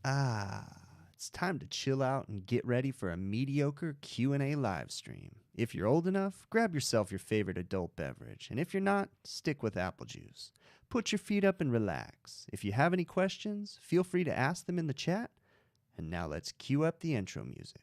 It's time to chill out and get ready for a mediocre Q&A live stream. If you're old enough, grab yourself your favorite adult beverage, and if you're not, stick with apple juice. Put your feet up and relax. If you have any questions, feel free to ask them in the chat. And now let's cue up the intro music.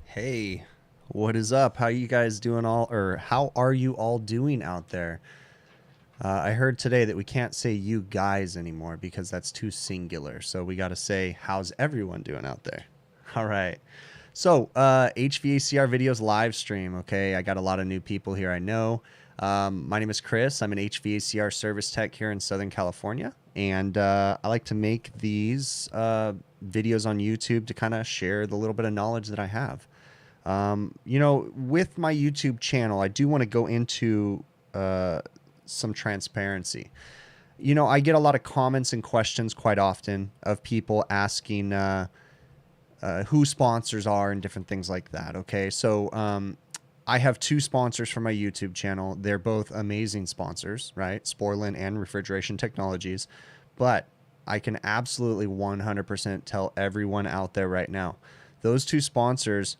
Hey, what is up? How you guys doing how are you all doing out there? I heard today that we can't say you guys anymore because that's too singular. So we got to say, how's everyone doing out there? All right. So HVACR videos live stream. Okay. I got a lot of new people here. I know. My name is Chris. I'm an HVACR service tech here in Southern California. And I like to make these videos on YouTube to kind of share the little bit of knowledge that I have. You know, with my YouTube channel, I do want to go into some transparency. You know, I get a lot of comments and questions quite often of people asking who sponsors are and different things like that. Okay, so I have two sponsors for my YouTube channel. They're both amazing sponsors, right? Sporlan and Refrigeration Technologies. But I can absolutely 100% tell everyone out there right now, those two sponsors,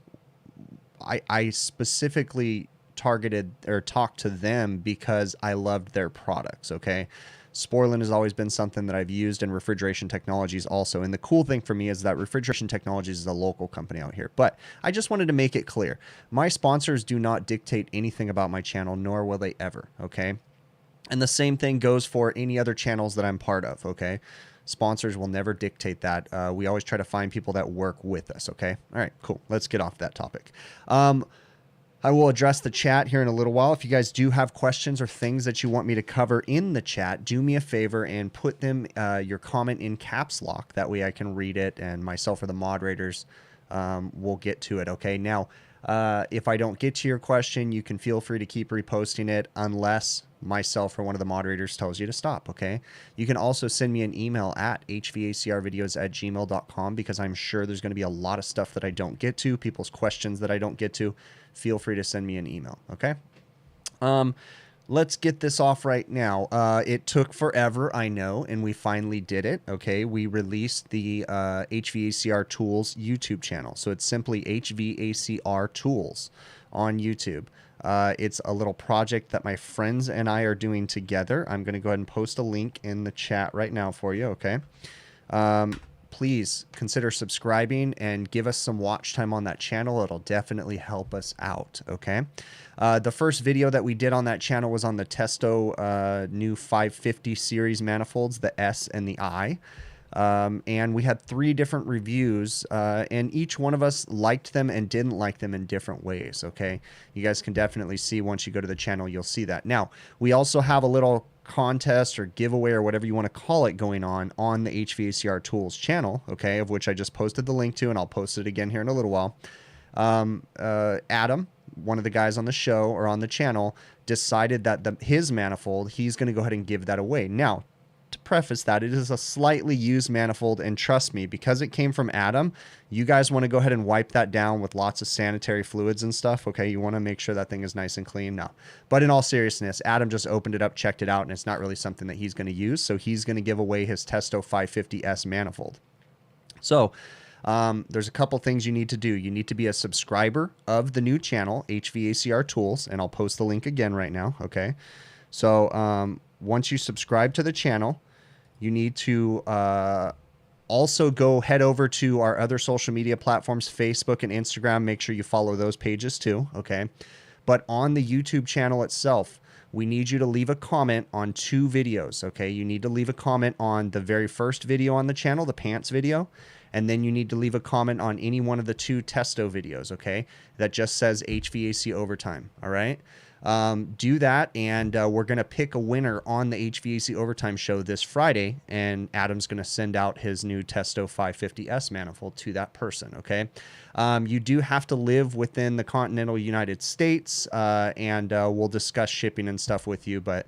I specifically targeted or talked to them because I loved their products, okay? Sporlan has always been something that I've used, and Refrigeration Technologies also. And the cool thing for me is that Refrigeration Technologies is a local company out here. But I just wanted to make it clear. My sponsors do not dictate anything about my channel, nor will they ever, okay? And the same thing goes for any other channels that I'm part of, okay? Sponsors will never dictate that. We always try to find people that work with us, okay? All right, cool. Let's get off that topic. I will address the chat here in a little while. If you guys do have questions or things that you want me to cover in the chat, do me a favor and put them, your comment in caps lock. That way I can read it, and myself or the moderators will get to it, okay? Now, if I don't get to your question, you can feel free to keep reposting it unless myself or one of the moderators tells you to stop, okay? You can also send me an email at hvacrvideos@gmail.com because I'm sure there's going to be a lot of stuff that I don't get to, people's questions that I don't get to. Feel free to send me an email, okay? Let's get this off right now. It took forever, I know, and we finally did it, okay? We released the HVACR Tools YouTube channel. So it's simply HVACR Tools on YouTube. It's a little project that my friends and I are doing together. I'm going to go ahead and post a link in the chat right now for you, okay? please consider subscribing and give us some watch time on that channel. It'll definitely help us out, okay? The first video that we did on that channel was on the Testo new 550 series manifolds, the S and the I. And we had 3 different reviews, and each one of us liked them and didn't like them in different ways, okay? You guys can definitely see once you go to the channel, you'll see that. Now, we also have a little contest or giveaway or whatever you want to call it going on the HVACR Tools channel, okay, of which I just posted the link to, and I'll post it again here in a little while. Adam, one of the guys on the show or on the channel, decided that his manifold, he's going to go ahead and give that away. Now, to preface that, it is a slightly used manifold, and trust me, because it came from Adam, you guys want to go ahead and wipe that down with lots of sanitary fluids and stuff, okay? You want to make sure that thing is nice and clean. No. But in all seriousness, Adam just opened it up, checked it out, and it's not really something that he's going to use, so he's going to give away his Testo 550S manifold. So, there's a couple things you need to do. You need to be a subscriber of the new channel, HVACR Tools, and I'll post the link again right now, okay? So, once you subscribe to the channel, you need to also head over to our other social media platforms, Facebook and Instagram. Make sure you follow those pages too, okay? But on the YouTube channel itself, we need you to leave a comment on 2 videos, okay? You need to leave a comment on the very first video on the channel, the pants video, and then you need to leave a comment on any one of the 2 Testo videos, okay? That just says HVAC Overtime, all right? Do that, and we're going to pick a winner on the HVAC Overtime show this Friday, and Adam's going to send out his new Testo 550S manifold to that person, okay? You do have to live within the continental United States, and we'll discuss shipping and stuff with you, but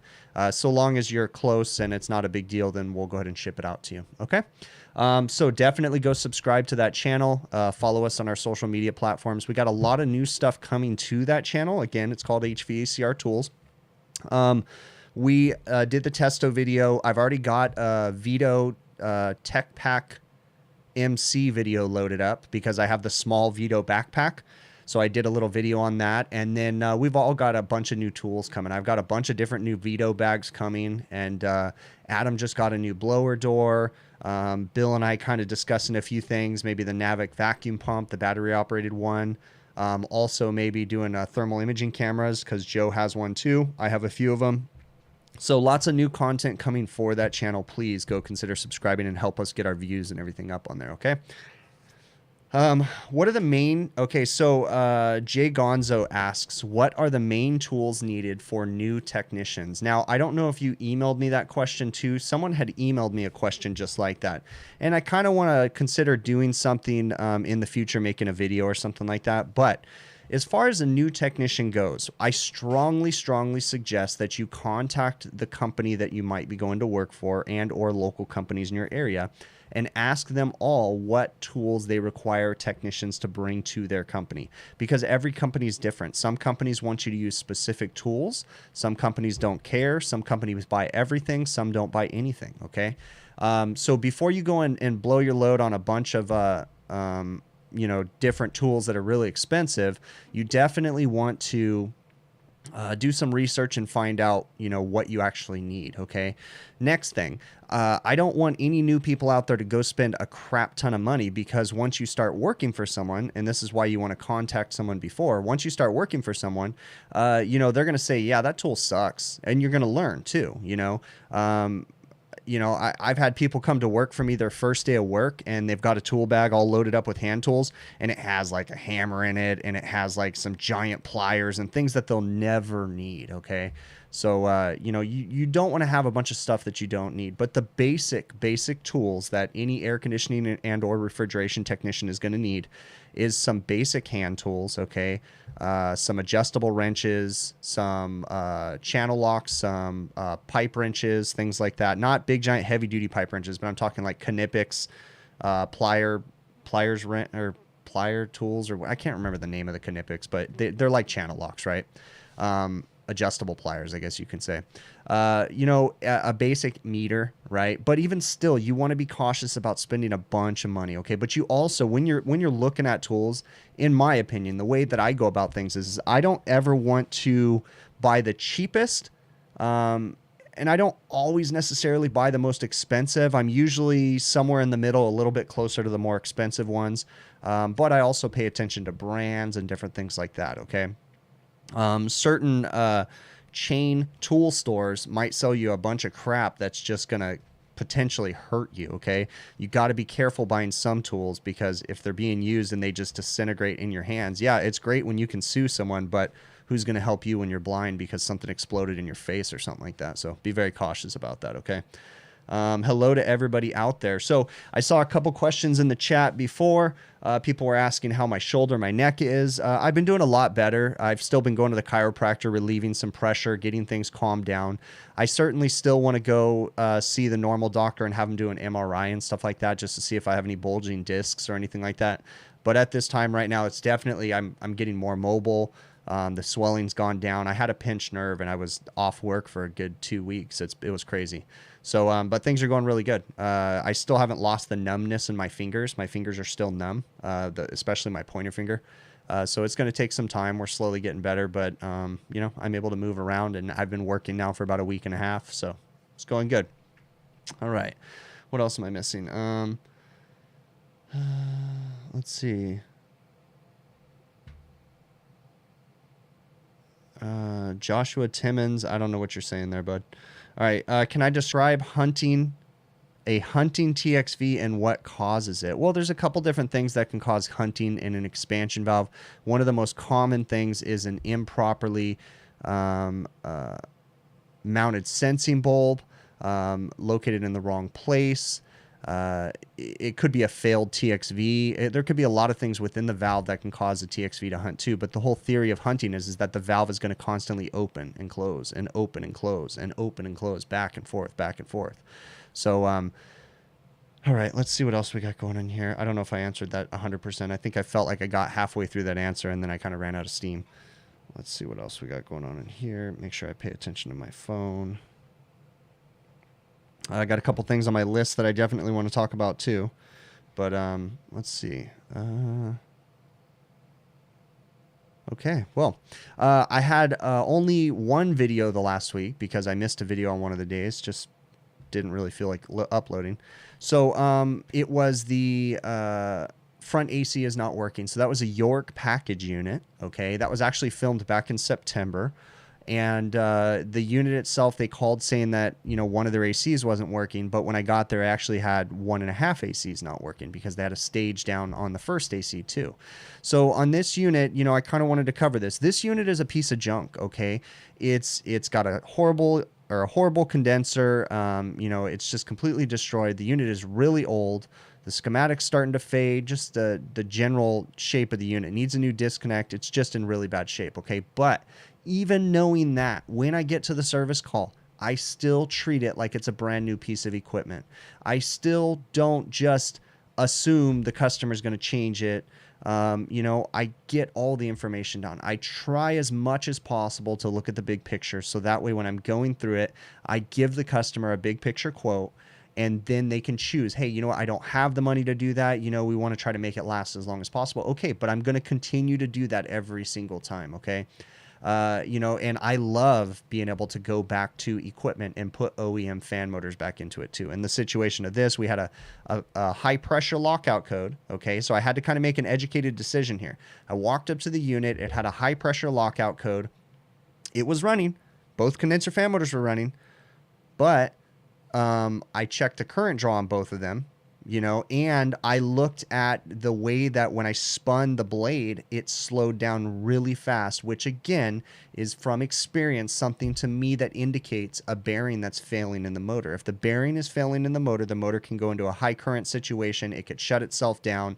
so long as you're close and it's not a big deal, then we'll go ahead and ship it out to you, okay? So definitely go subscribe to that channel. Follow us on our social media platforms. We got a lot of new stuff coming to that channel. Again, it's called HVACR Tools. We did the Testo video. I've already got a Vito Tech Pack MC video loaded up because I have the small Vito backpack. So I did a little video on that. And then we've all got a bunch of new tools coming. I've got a bunch of different new Vito bags coming. And Adam just got a new blower door. Bill and I kind of discussing a few things, maybe the Navic vacuum pump, the battery operated one. Also maybe doing thermal imaging cameras because Joe has one too. I have a few of them. So lots of new content coming for that channel. Please go consider subscribing and help us get our views and everything up on there, okay? What are the main... Okay, so Jay Gonzo asks, what are the main tools needed for new technicians? Now, I don't know if you emailed me that question too. Someone had emailed me a question just like that. And I kind of want to consider doing something in the future, making a video or something like that. But as far as a new technician goes, I strongly suggest that you contact the company that you might be going to work for and or local companies in your area and ask them all what tools they require technicians to bring to their company, because every company is different. Some companies want you to use specific tools. Some companies don't care. Some companies buy everything. Some don't buy anything, okay? So before you go in and blow your load on a bunch of you know, different tools that are really expensive, you definitely want to do some research and find out, you know, what you actually need, okay? Next thing, I don't want any new people out there to go spend a crap ton of money, because once you start working for someone, and this is why you want to contact someone before, once you start working for someone, you know, they're going to say, yeah, that tool sucks, and you're going to learn too, you know? I've had people come to work for me their first day of work, and they've got a tool bag all loaded up with hand tools, and it has like a hammer in it, and it has like some giant pliers and things that they'll never need, okay? So, you know, you don't want to have a bunch of stuff that you don't need, but the basic tools that any air conditioning and or refrigeration technician is going to need is some basic hand tools, okay? Some adjustable wrenches, some channel locks, some pipe wrenches, things like that. Not big, giant, heavy-duty pipe wrenches, but I'm talking like Knipex, plier tools, or I can't remember the name of the Knipex, but they're like channel locks, right? Adjustable pliers, I guess you can say. You know, a basic meter, right? But even still, you want to be cautious about spending a bunch of money, okay? But you also, when you're looking at tools, in my opinion, the way that I go about things is I don't ever want to buy the cheapest and I don't always necessarily buy the most expensive. I'm usually somewhere in the middle, a little bit closer to the more expensive ones. But I also pay attention to brands and different things like that, okay? Certain chain tool stores might sell you a bunch of crap that's just going to potentially hurt you, okay? You got to be careful buying some tools, because if they're being used and they just disintegrate in your hands, yeah, it's great when you can sue someone, but who's going to help you when you're blind because something exploded in your face or something like that? So be very cautious about that, okay? Hello to everybody out there. So I saw a couple questions in the chat before. People were asking how my shoulder, my neck is. I've been doing a lot better. I've still been going to the chiropractor, relieving some pressure, getting things calmed down. I certainly still want to go see the normal doctor and have him do an MRI and stuff like that, just to see if I have any bulging discs or anything like that. But at this time right now, it's definitely, I'm getting more mobile. The swelling's gone down. I had a pinched nerve and I was off work for a good 2 weeks. It was crazy. So, but things are going really good. I still haven't lost the numbness in my fingers. My fingers are still numb, especially my pointer finger. So it's going to take some time. We're slowly getting better, but, you know, I'm able to move around, and I've been working now for about a week and a half. So it's going good. All right. What else am I missing? Let's see. Joshua Timmons, I don't know what you're saying there, bud. All right, can I describe hunting TXV and what causes it? Well, there's a couple different things that can cause hunting in an expansion valve. One of the most common things is an improperly mounted sensing bulb located in the wrong place. It could be a failed TXV. There could be a lot of things within the valve that can cause the TXV to hunt too. But the whole theory of hunting is that the valve is going to constantly open and close and open and close and open and close, back and forth, back and forth. So, all right, let's see what else we got going on here. I don't know if I answered that 100%. I think I felt like I got halfway through that answer and then I kind of ran out of steam. Let's see what else we got going on in here. Make sure I pay attention to my phone. I got a couple things on my list that I definitely want to talk about too. But let's see. Okay, well, I had only one video the last week because I missed a video on one of the days. Just didn't really feel like uploading. So it was the front AC is not working. So that was a York package unit. Okay, that was actually filmed back in September. And the unit itself, they called saying that, you know, one of their ACs wasn't working. But when I got there, I actually had 1.5 ACs not working because they had a stage down on the first AC too. So on this unit, you know, I kind of wanted to cover this. This unit is a piece of junk, okay? It's got a horrible condenser. You know, it's just completely destroyed. The unit is really old. The schematic's starting to fade. Just the general shape of the unit needs a new disconnect. It's just in really bad shape, okay? But even knowing that, when I get to the service call, I still treat it like it's a brand new piece of equipment. I still don't just assume the customer's going to change it. You know, I get all the information down. I try as much as possible to look at the big picture, so that way when I'm going through it, I give the customer a big picture quote, and then they can choose, hey, you know what, I don't have the money to do that. You know, we want to try to make it last as long as possible. Okay, but I'm going to continue to do that every single time, okay? You know, and I love being able to go back to equipment and put OEM fan motors back into it too. In the situation of this, we had a high pressure lockout code. Okay. So I had to kind of make an educated decision here. I walked up to the unit. It had a high pressure lockout code. It was running. Both condenser fan motors were running, but, I checked the current draw on both of them. You know, and I looked at the way that when I spun the blade, it slowed down really fast, which again is from experience something to me that indicates a bearing that's failing in the motor. If the bearing is failing in the motor can go into a high current situation. It could shut itself down,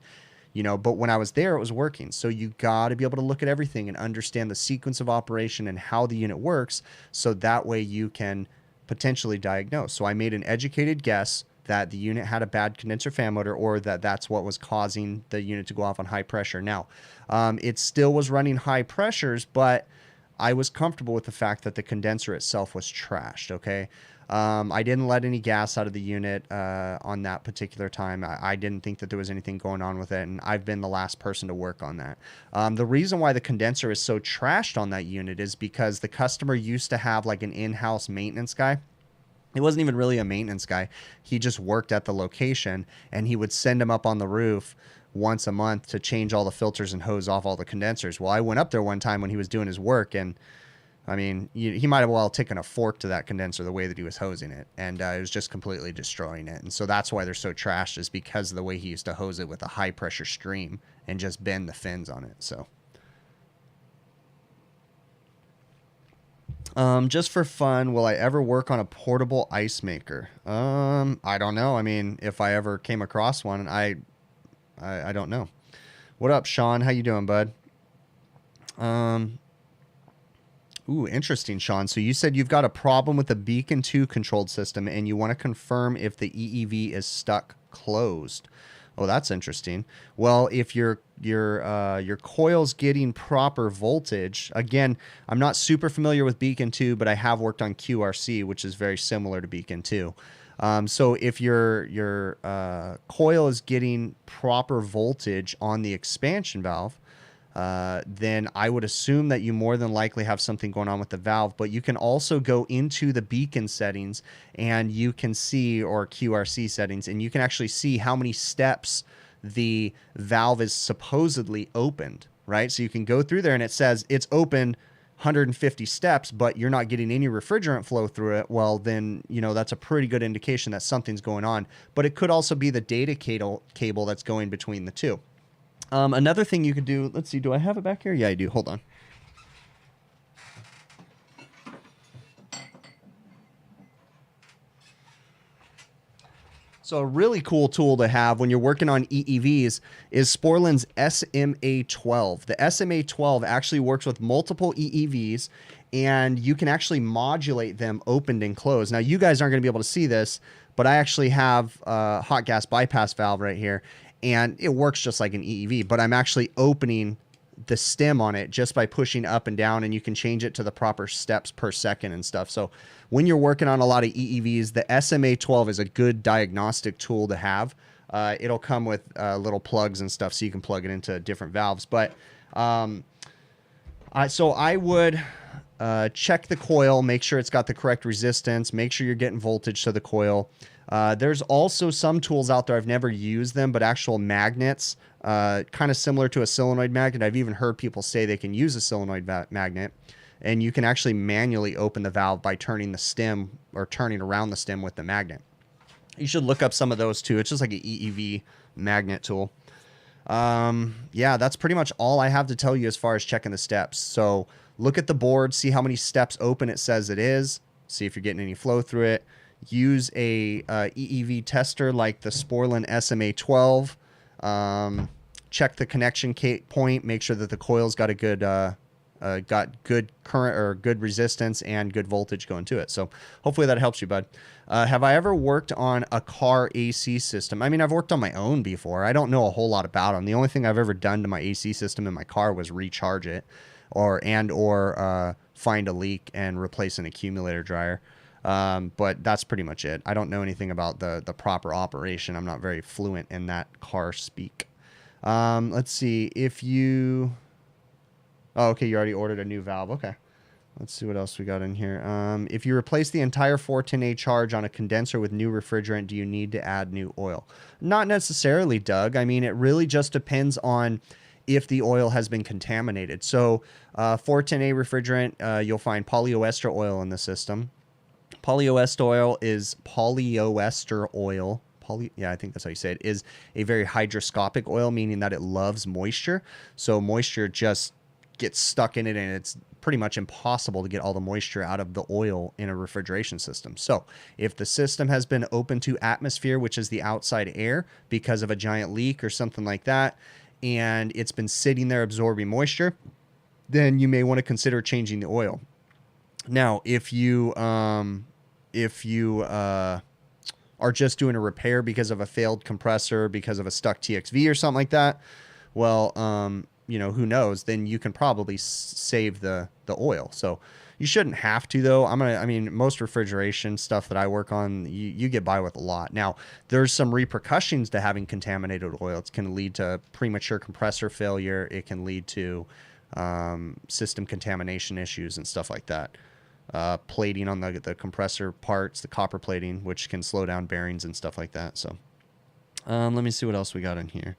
you know, but when I was there, it was working. So you got to be able to look at everything and understand the sequence of operation and how the unit works. So that way you can potentially diagnose. So I made an educated guess that the unit had a bad condenser fan motor, or that's what was causing the unit to go off on high pressure. Now, it still was running high pressures, but I was comfortable with the fact that the condenser itself was trashed, okay? I didn't let any gas out of the unit on that particular time. I didn't think that there was anything going on with it, and I've been the last person to work on that. The reason why the condenser is so trashed on that unit is because the customer used to have like an in-house maintenance guy. He wasn't even really a maintenance guy. He just worked at the location, and he would send him up on the roof once a month to change all the filters and hose off all the condensers. Well, I went up there one time when he was doing his work, and I mean, he might have well taken a fork to that condenser the way that he was hosing it, and it was just completely destroying it. And so that's why they're so trashed, is because of the way he used to hose it with a high pressure stream and just bend the fins on it. So just for fun, will I ever work on a portable ice maker? I don't know. I mean, if I ever came across one, I don't know. What up, Sean? How you doing, bud? Ooh, interesting, Sean. So you said you've got a problem with the Beacon 2 controlled system, and you want to confirm if the EEV is stuck closed. Oh, that's interesting. Well, if your coil's getting proper voltage, again, I'm not super familiar with Beacon 2, but I have worked on QRC, which is very similar to Beacon 2. So if your coil is getting proper voltage on the expansion valve, then I would assume that you more than likely have something going on with the valve. But you can also go into the beacon settings, and you can see, or QRC settings, and you can actually see how many steps the valve is supposedly opened, right? So you can go through there, and it says it's open 150 steps, but you're not getting any refrigerant flow through it. Well, then, you know, that's a pretty good indication that something's going on. But it could also be the data cable that's going between the two. Another thing you could do, let's see, do I have it back here? Yeah, I do. Hold on. So a really cool tool to have when you're working on EEVs is Sporlan's SMA12. The SMA12 actually works with multiple EEVs, and you can actually modulate them opened and closed. Now, you guys aren't going to be able to see this, but I actually have a hot gas bypass valve right here, and it works just like an EEV, but I'm actually opening the stem on it just by pushing up and down, and you can change it to the proper steps per second and stuff. So when you're working on a lot of EEVs, the SMA12 is a good diagnostic tool to have. It'll come with little plugs and stuff, so you can plug it into different valves. But so I would check the coil, make sure it's got the correct resistance, make sure you're getting voltage to the coil. There's also some tools out there, I've never used them, but actual magnets, kind of similar to a solenoid magnet. I've even heard people say they can use a solenoid magnet, and you can actually manually open the valve by turning the stem or turning around the stem with the magnet. You should look up some of those too. It's just like an EEV magnet tool. Yeah, that's pretty much all I have to tell you as far as checking the steps. So look at the board, see how many steps open it says it is, see if you're getting any flow through it. Use a EEV tester like the Sporlan SMA12. Check the connection point. Make sure that the coil's got a good current or good resistance and good voltage going to it. So hopefully that helps you, bud. Have I ever worked on a car AC system? I mean, I've worked on my own before. I don't know a whole lot about them. The only thing I've ever done to my AC system in my car was recharge it, or find a leak and replace an accumulator dryer. But that's pretty much it. I don't know anything about the proper operation. I'm not very fluent in that car speak. Let's see if you, oh, okay. You already ordered a new valve. Okay. Let's see what else we got in here. If you replace the entire 410A charge on a condenser with new refrigerant, do you need to add new oil? Not necessarily, Doug. I mean, it really just depends on if the oil has been contaminated. So, 410A refrigerant, you'll find polyester oil in the system. Polyester oil is yeah, I think that's how you say it, is a very hygroscopic oil, meaning that it loves moisture. So moisture just gets stuck in it, and it's pretty much impossible to get all the moisture out of the oil in a refrigeration system. So if the system has been open to atmosphere, which is the outside air, because of a giant leak or something like that, and it's been sitting there absorbing moisture, then you may want to consider changing the oil. Now, if you are just doing a repair because of a failed compressor, because of a stuck TXV or something like that, well, you know, who knows? Then you can probably save the oil. So you shouldn't have to, though. I mean, most refrigeration stuff that I work on, you get by with a lot. Now, there's some repercussions to having contaminated oil. It can lead to premature compressor failure. It can lead to system contamination issues and stuff like that. plating on the compressor parts, the copper plating, which can slow down bearings and stuff like that. So let me see what else we got in here.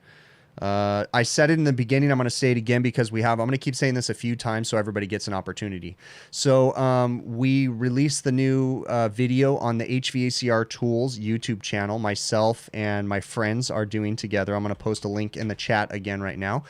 I said it in the beginning. I'm going to say it again because I'm going to keep saying this a few times so everybody gets an opportunity. So we released the new video on the HVACR Tools YouTube channel. Myself and my friends are doing together. I'm going to post a link in the chat again right now.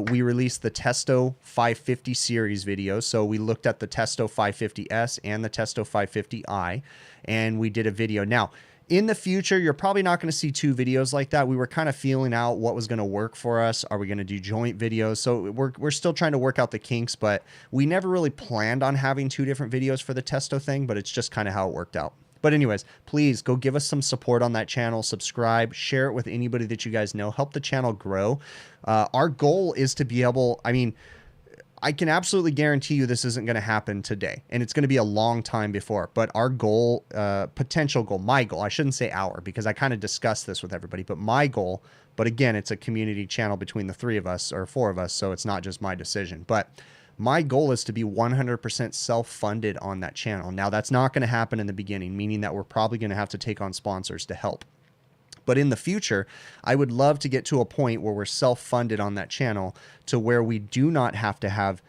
We released the Testo 550 series video. So we looked at the Testo 550S and the Testo 550i, and we did a video. Now, in the future, you're probably not going to see 2 videos like that. We were kind of feeling out what was going to work for us. Are we going to do joint videos? So we're still trying to work out the kinks, but we never really planned on having 2 different videos for the Testo thing, but it's just kind of how it worked out. But anyways, please go give us some support on that channel. Subscribe, share it with anybody that you guys know. Help the channel grow. Our goal is to be able, I mean, I can absolutely guarantee you this isn't going to happen today, and it's going to be a long time before. But our goal, potential goal, my goal, I shouldn't say our, because I kind of discussed this with everybody, but my goal, but again, it's a community channel between the 3 of us or 4 of us, so it's not just my decision. But my goal is to be 100% self-funded on that channel. Now, that's not going to happen in the beginning, meaning that we're probably going to have to take on sponsors to help. But in the future, I would love to get to a point where we're self-funded on that channel to where we do not have to have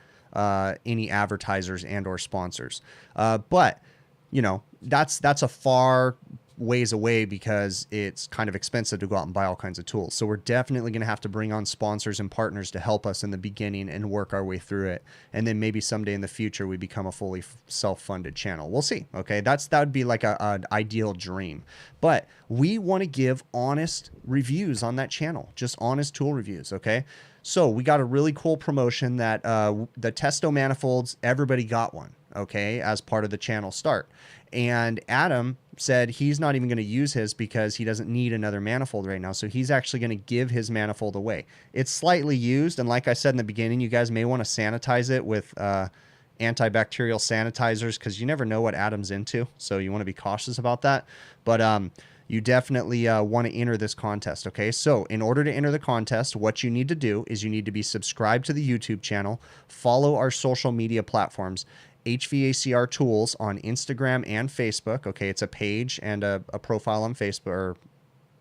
any advertisers and or sponsors. But, you know, that's a far ways away because it's kind of expensive to go out and buy all kinds of tools. So we're definitely going to have to bring on sponsors and partners to help us in the beginning and work our way through it. And then maybe someday in the future, we become a fully self-funded channel. We'll see. Okay. That would be like an ideal dream, but we want to give honest reviews on that channel, just honest tool reviews. Okay. So we got a really cool promotion that the Testo manifolds, everybody got one. Okay. As part of the channel start. And Adam said he's not even going to use his because he doesn't need another manifold right now. So he's actually going to give his manifold away. It's slightly used. And like I said in the beginning, you guys may want to sanitize it with antibacterial sanitizers because you never know what Adam's into. So you want to be cautious about that. But you definitely want to enter this contest. Okay. So in order to enter the contest, what you need to do is you need to be subscribed to the YouTube channel, follow our social media platforms, HVACR Tools on Instagram and Facebook. Okay, it's a page and a profile on Facebook, or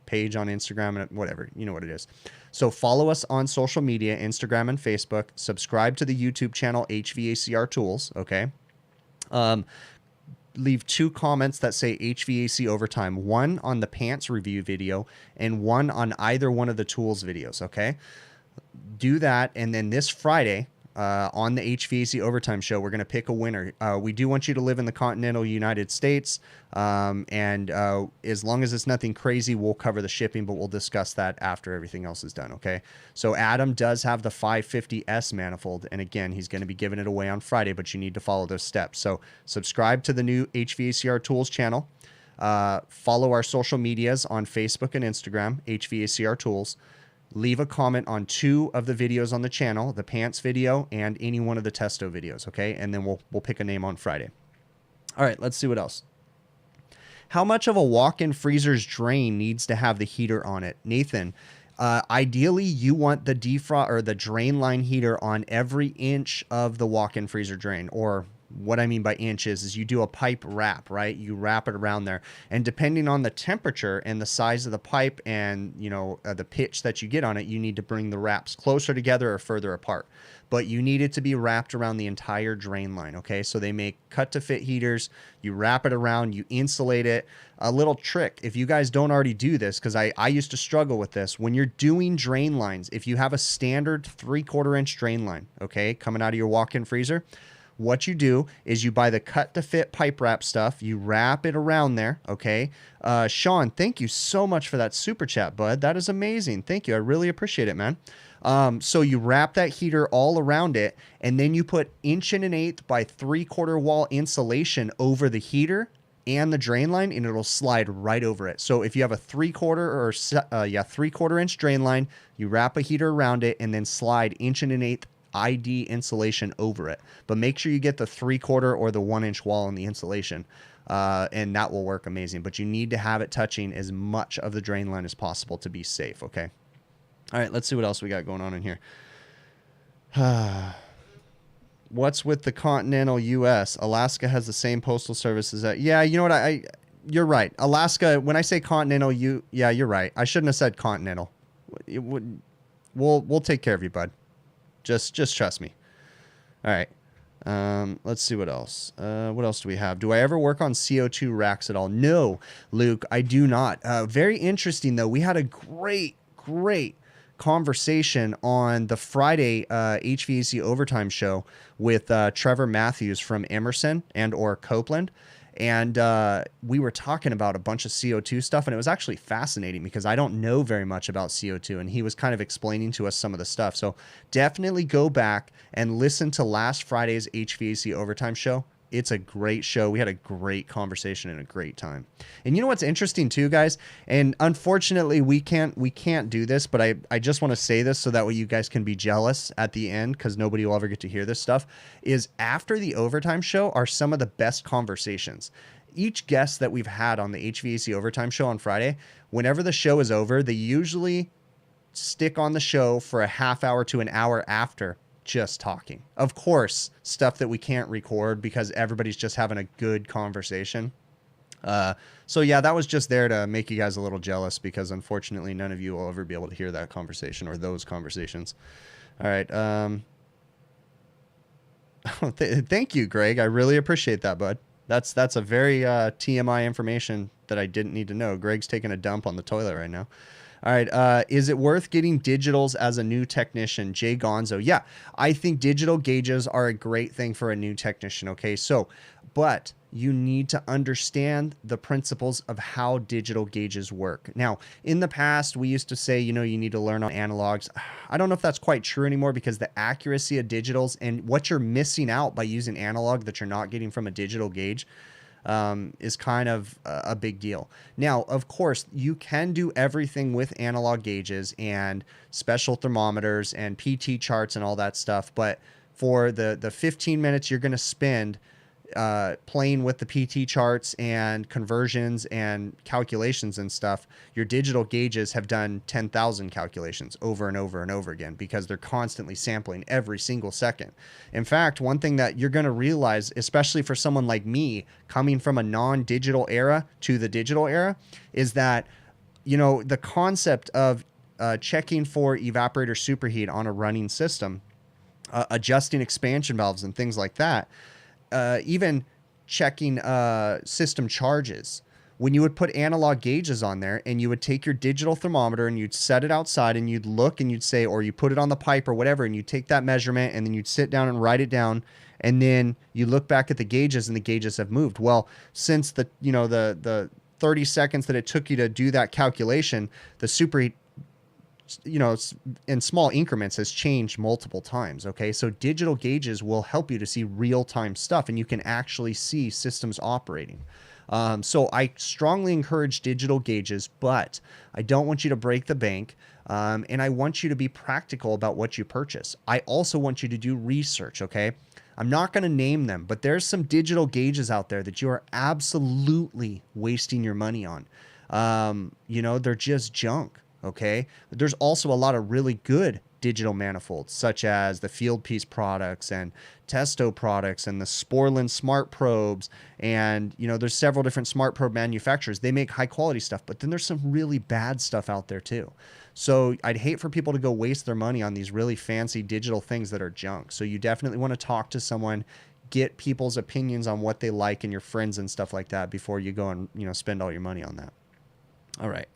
page on Instagram and whatever. You know what it is. So follow us on social media, Instagram and Facebook. Subscribe to the YouTube channel HVACR Tools. Okay. Leave 2 comments that say HVAC overtime. One on the pants review video and one on either one of the tools videos. Okay. Do that, and then this Friday, on the HVAC Overtime Show, we're going to pick a winner. We do want you to live in the continental United States, and as long as it's nothing crazy, we'll cover the shipping, but we'll discuss that after everything else is done, okay? So Adam does have the 550S manifold, and again, he's going to be giving it away on Friday, but you need to follow those steps. So subscribe to the new HVACR Tools channel. Follow our social medias on Facebook and Instagram, HVACR Tools. Leave a comment on 2 of the videos on the channel, the pants video and any one of the Testo videos, okay? And then we'll pick a name on Friday. All right, let's see what else. How much of a walk-in freezer's drain needs to have the heater on it? Nathan, ideally you want the defrost or the drain line heater on every inch of the walk-in freezer drain, or what I mean by inches is you do a pipe wrap, right? You wrap it around there, and depending on the temperature and the size of the pipe and, you know, the pitch that you get on it, you need to bring the wraps closer together or further apart. But you need it to be wrapped around the entire drain line, okay? So they make cut-to-fit heaters. You wrap it around, you insulate it. A little trick, if you guys don't already do this, because I used to struggle with this, when you're doing drain lines, if you have a standard 3/4 inch drain line, okay, coming out of your walk-in freezer, what you do is you buy the cut-to-fit pipe wrap stuff. You wrap it around there, okay? Sean, thank you so much for that super chat, bud. That is amazing. Thank you. I really appreciate it, man. So you wrap that heater all around it, and then you put 1 1/8 by 3/4 wall insulation over the heater and the drain line, and it'll slide right over it. So if you have a 3/4 inch drain line, you wrap a heater around it and then slide 1 1/8 ID insulation over it, but make sure you get the 3/4 or the 1 inch wall in the insulation, and that will work amazing. But you need to have it touching as much of the drain line as possible to be safe. Okay. All right, let's see what else we got going on in here. What's with the continental U.S.? Alaska has the same postal service as that. Yeah, you know what? You're right. Alaska. When I say continental, yeah, you're right. I shouldn't have said continental. It would. We'll take care of you, bud. Just trust me. All right. Let's see what else. What else do we have? Do I ever work on CO2 racks at all? No, Luke, I do not. Very interesting though. We had a great conversation on the Friday HVAC overtime show with Trevor Matthews from Emerson and or Copeland. And we were talking about a bunch of CO2 stuff, and it was actually fascinating because I don't know very much about CO2, and he was kind of explaining to us some of the stuff. So definitely go back and listen to last Friday's HVAC overtime show. It's a great show. We had a great conversation and a great time. And you know what's interesting too, guys? And unfortunately, we can't do this, but I just want to say this so that way you guys can be jealous at the end, because nobody will ever get to hear this stuff, is after the overtime show are some of the best conversations. Each guest that we've had on the HVAC overtime show on Friday, whenever the show is over, they usually stick on the show for a half hour to an hour after, just talking. Of course, stuff that we can't record because everybody's just having a good conversation. So yeah, that was just there to make you guys a little jealous, because unfortunately none of you will ever be able to hear that conversation or those conversations. All right. Thank you, Greg. I really appreciate that, bud. That's a very TMI information that I didn't need to know. Greg's taking a dump on the toilet right now. All right. Is it worth getting digitals as a new technician? Jay Gonzo. Yeah, I think digital gauges are a great thing for a new technician. Okay. So, but you need to understand the principles of how digital gauges work. Now, in the past, we used to say, you know, you need to learn on analogs. I don't know if that's quite true anymore, because the accuracy of digitals and what you're missing out by using analog that you're not getting from a digital gauge is kind of a big deal. Now, of course, you can do everything with analog gauges and special thermometers and PT charts and all that stuff. But for the 15 minutes you're going to spend playing with the PT charts and conversions and calculations and stuff, your digital gauges have done 10,000 calculations over and over and over again, because they're constantly sampling every single second. In fact, one thing that you're going to realize, especially for someone like me coming from a non-digital era to the digital era, is that, you know, the concept of checking for evaporator superheat on a running system, adjusting expansion valves and things like that, even checking system charges. When you would put analog gauges on there and you would take your digital thermometer and you'd set it outside and you'd look and you'd say, or you put it on the pipe or whatever, and you take that measurement and then you'd sit down and write it down, and then you look back at the gauges and the gauges have moved. Well, since the 30 seconds that it took you to do that calculation, the superheat, you know, in small increments has changed multiple times. Okay. So digital gauges will help you to see real-time stuff, and you can actually see systems operating. So I strongly encourage digital gauges, but I don't want you to break the bank. And I want you to be practical about what you purchase. I also want you to do research. Okay. I'm not going to name them, but there's some digital gauges out there that you are absolutely wasting your money on. You know, they're just junk. Okay. There's also a lot of really good digital manifolds, such as the Fieldpiece products and Testo products and the Sporlan Smart Probes. And, you know, there's several different smart probe manufacturers. They make high quality stuff, but then there's some really bad stuff out there too. So I'd hate for people to go waste their money on these really fancy digital things that are junk. So you definitely want to talk to someone, get people's opinions on what they like and your friends and stuff like that before you go and, you know, spend all your money on that. All right.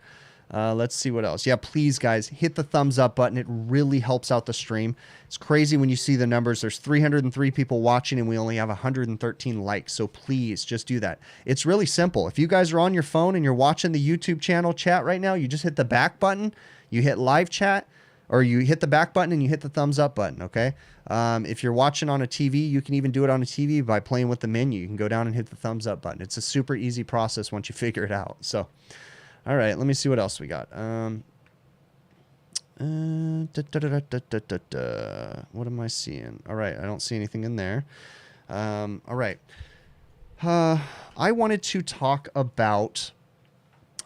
Let's see what else. Yeah, please, guys, hit the thumbs up button. It really helps out the stream. It's crazy when you see the numbers. There's 303 people watching and we only have 113 likes. So please just do that. It's really simple. If you guys are on your phone and you're watching the YouTube channel chat right now, you just hit the back button, you hit live chat, or you hit the back button and you hit the thumbs up button. Okay. If you're watching on a TV, you can even do it on a TV by playing with the menu. You can go down and hit the thumbs up button. It's a super easy process once you figure it out. So, all right, let me see what else we got. What am I seeing? All right, I don't see anything in there. All right. I wanted to talk about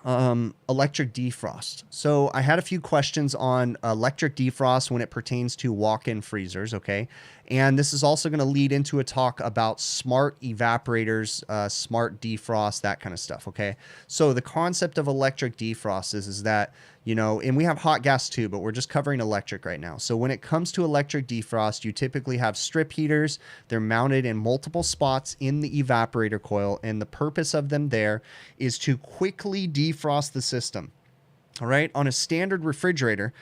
Electric defrost. So I had a few questions on electric defrost when it pertains to walk-in freezers, okay? And this is also going to lead into a talk about smart evaporators, smart defrost, that kind of stuff, okay? So the concept of electric defrost is that, you know, and we have hot gas too, but we're just covering electric right now. So when it comes to electric defrost, you typically have strip heaters. They're mounted in multiple spots in the evaporator coil, and the purpose of them there is to quickly defrost the system. All right, on a standard refrigerator,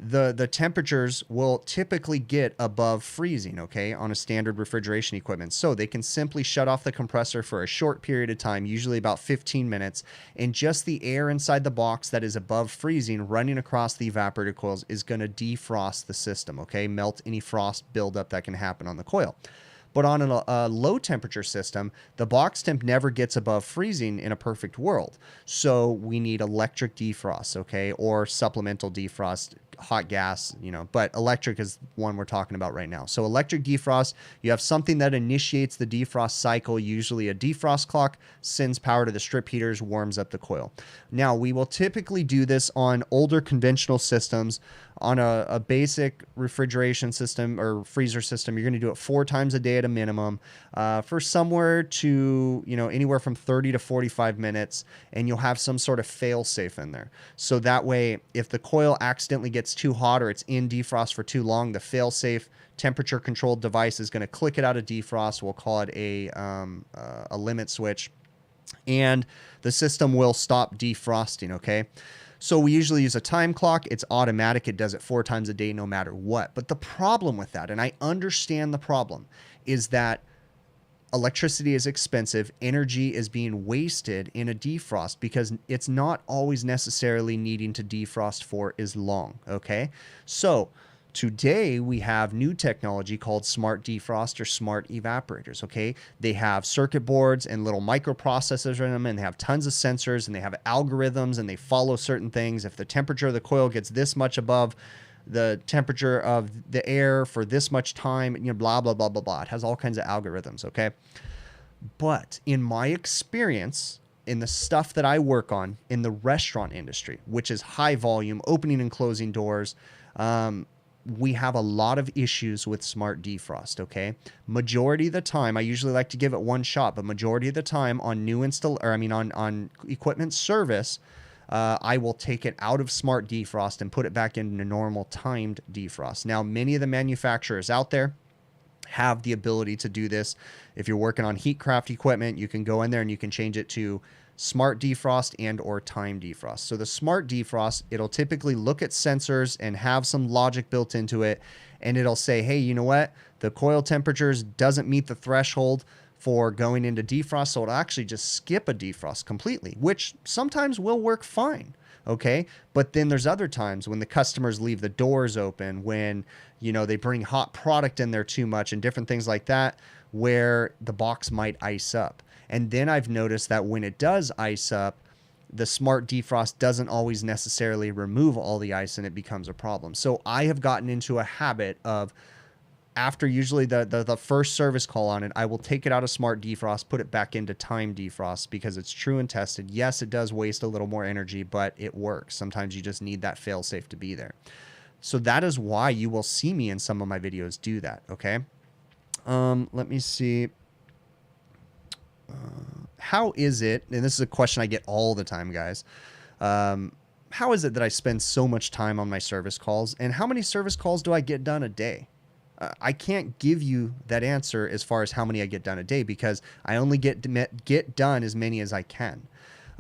the temperatures will typically get above freezing, okay, on a standard refrigeration equipment. So they can simply shut off the compressor for a short period of time, usually about 15 minutes, and just the air inside the box that is above freezing running across the evaporator coils is going to defrost the system, okay, melt any frost buildup that can happen on the coil. But on a low temperature system, the box temp never gets above freezing in a perfect world. So we need electric defrost, okay, or supplemental defrost, hot gas, you know, but electric is one we're talking about right now. So electric defrost, you have something that initiates the defrost cycle, usually a defrost clock, sends power to the strip heaters, warms up the coil. Now, we will typically do this on older conventional systems. On a basic refrigeration system or freezer system, you're going to do it 4 times a day at a minimum, for somewhere to, you know, anywhere from 30 to 45 minutes, and you'll have some sort of fail safe in there. So that way, if the coil accidentally gets too hot or it's in defrost for too long, the fail safe temperature controlled device is going to click it out of defrost. We'll call it a limit switch, and the system will stop defrosting, okay? So we usually use a time clock. It's automatic. It does it 4 times a day no matter what. But the problem with that, and I understand the problem, is that electricity is expensive. Energy is being wasted in a defrost because it's not always necessarily needing to defrost for as long, okay? So today, we have new technology called smart defrost or smart evaporators, okay? They have circuit boards and little microprocessors in them, and they have tons of sensors, and they have algorithms, and they follow certain things. If the temperature of the coil gets this much above the temperature of the air for this much time, you know, blah, blah, blah, blah, blah. It has all kinds of algorithms, okay? But in my experience, in the stuff that I work on in the restaurant industry, which is high volume, opening and closing doors, we have a lot of issues with smart defrost, okay? Majority of the time, I usually like to give it one shot, but majority of the time on on equipment service, I will take it out of smart defrost and put it back into normal timed defrost. Now, many of the manufacturers out there have the ability to do this. If you're working on heatcraft equipment, you can go in there and you can change it to smart defrost and or time defrost. So the smart defrost, it'll typically look at sensors and have some logic built into it, and it'll say, hey, you know what? The coil temperatures doesn't meet the threshold for going into defrost, so it'll actually just skip a defrost completely, which sometimes will work fine, okay? But then there's other times when the customers leave the doors open, when, you know, they bring hot product in there too much and different things like that, where the box might ice up. And then I've noticed that when it does ice up, the smart defrost doesn't always necessarily remove all the ice, and it becomes a problem. So I have gotten into a habit of, after usually the first service call on it, I will take it out of smart defrost, put it back into time defrost, because it's true and tested. Yes, it does waste a little more energy, but it works. Sometimes you just need that fail safe to be there. So that is why you will see me in some of my videos do that, okay? Let me see. How is it, and this is a question I get all the time, guys, how is it that I spend so much time on my service calls, and how many service calls do I get done a day? I can't give you that answer as far as how many I get done a day, because I only get done as many as I can.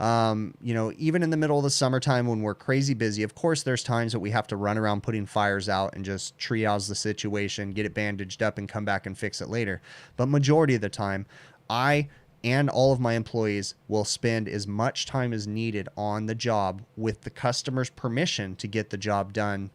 You know, even in the middle of the summertime when we're crazy busy, of course, there's times that we have to run around putting fires out and just triage the situation, get it bandaged up, and come back and fix it later. But majority of the time, I and all of my employees will spend as much time as needed on the job with the customer's permission to get the job done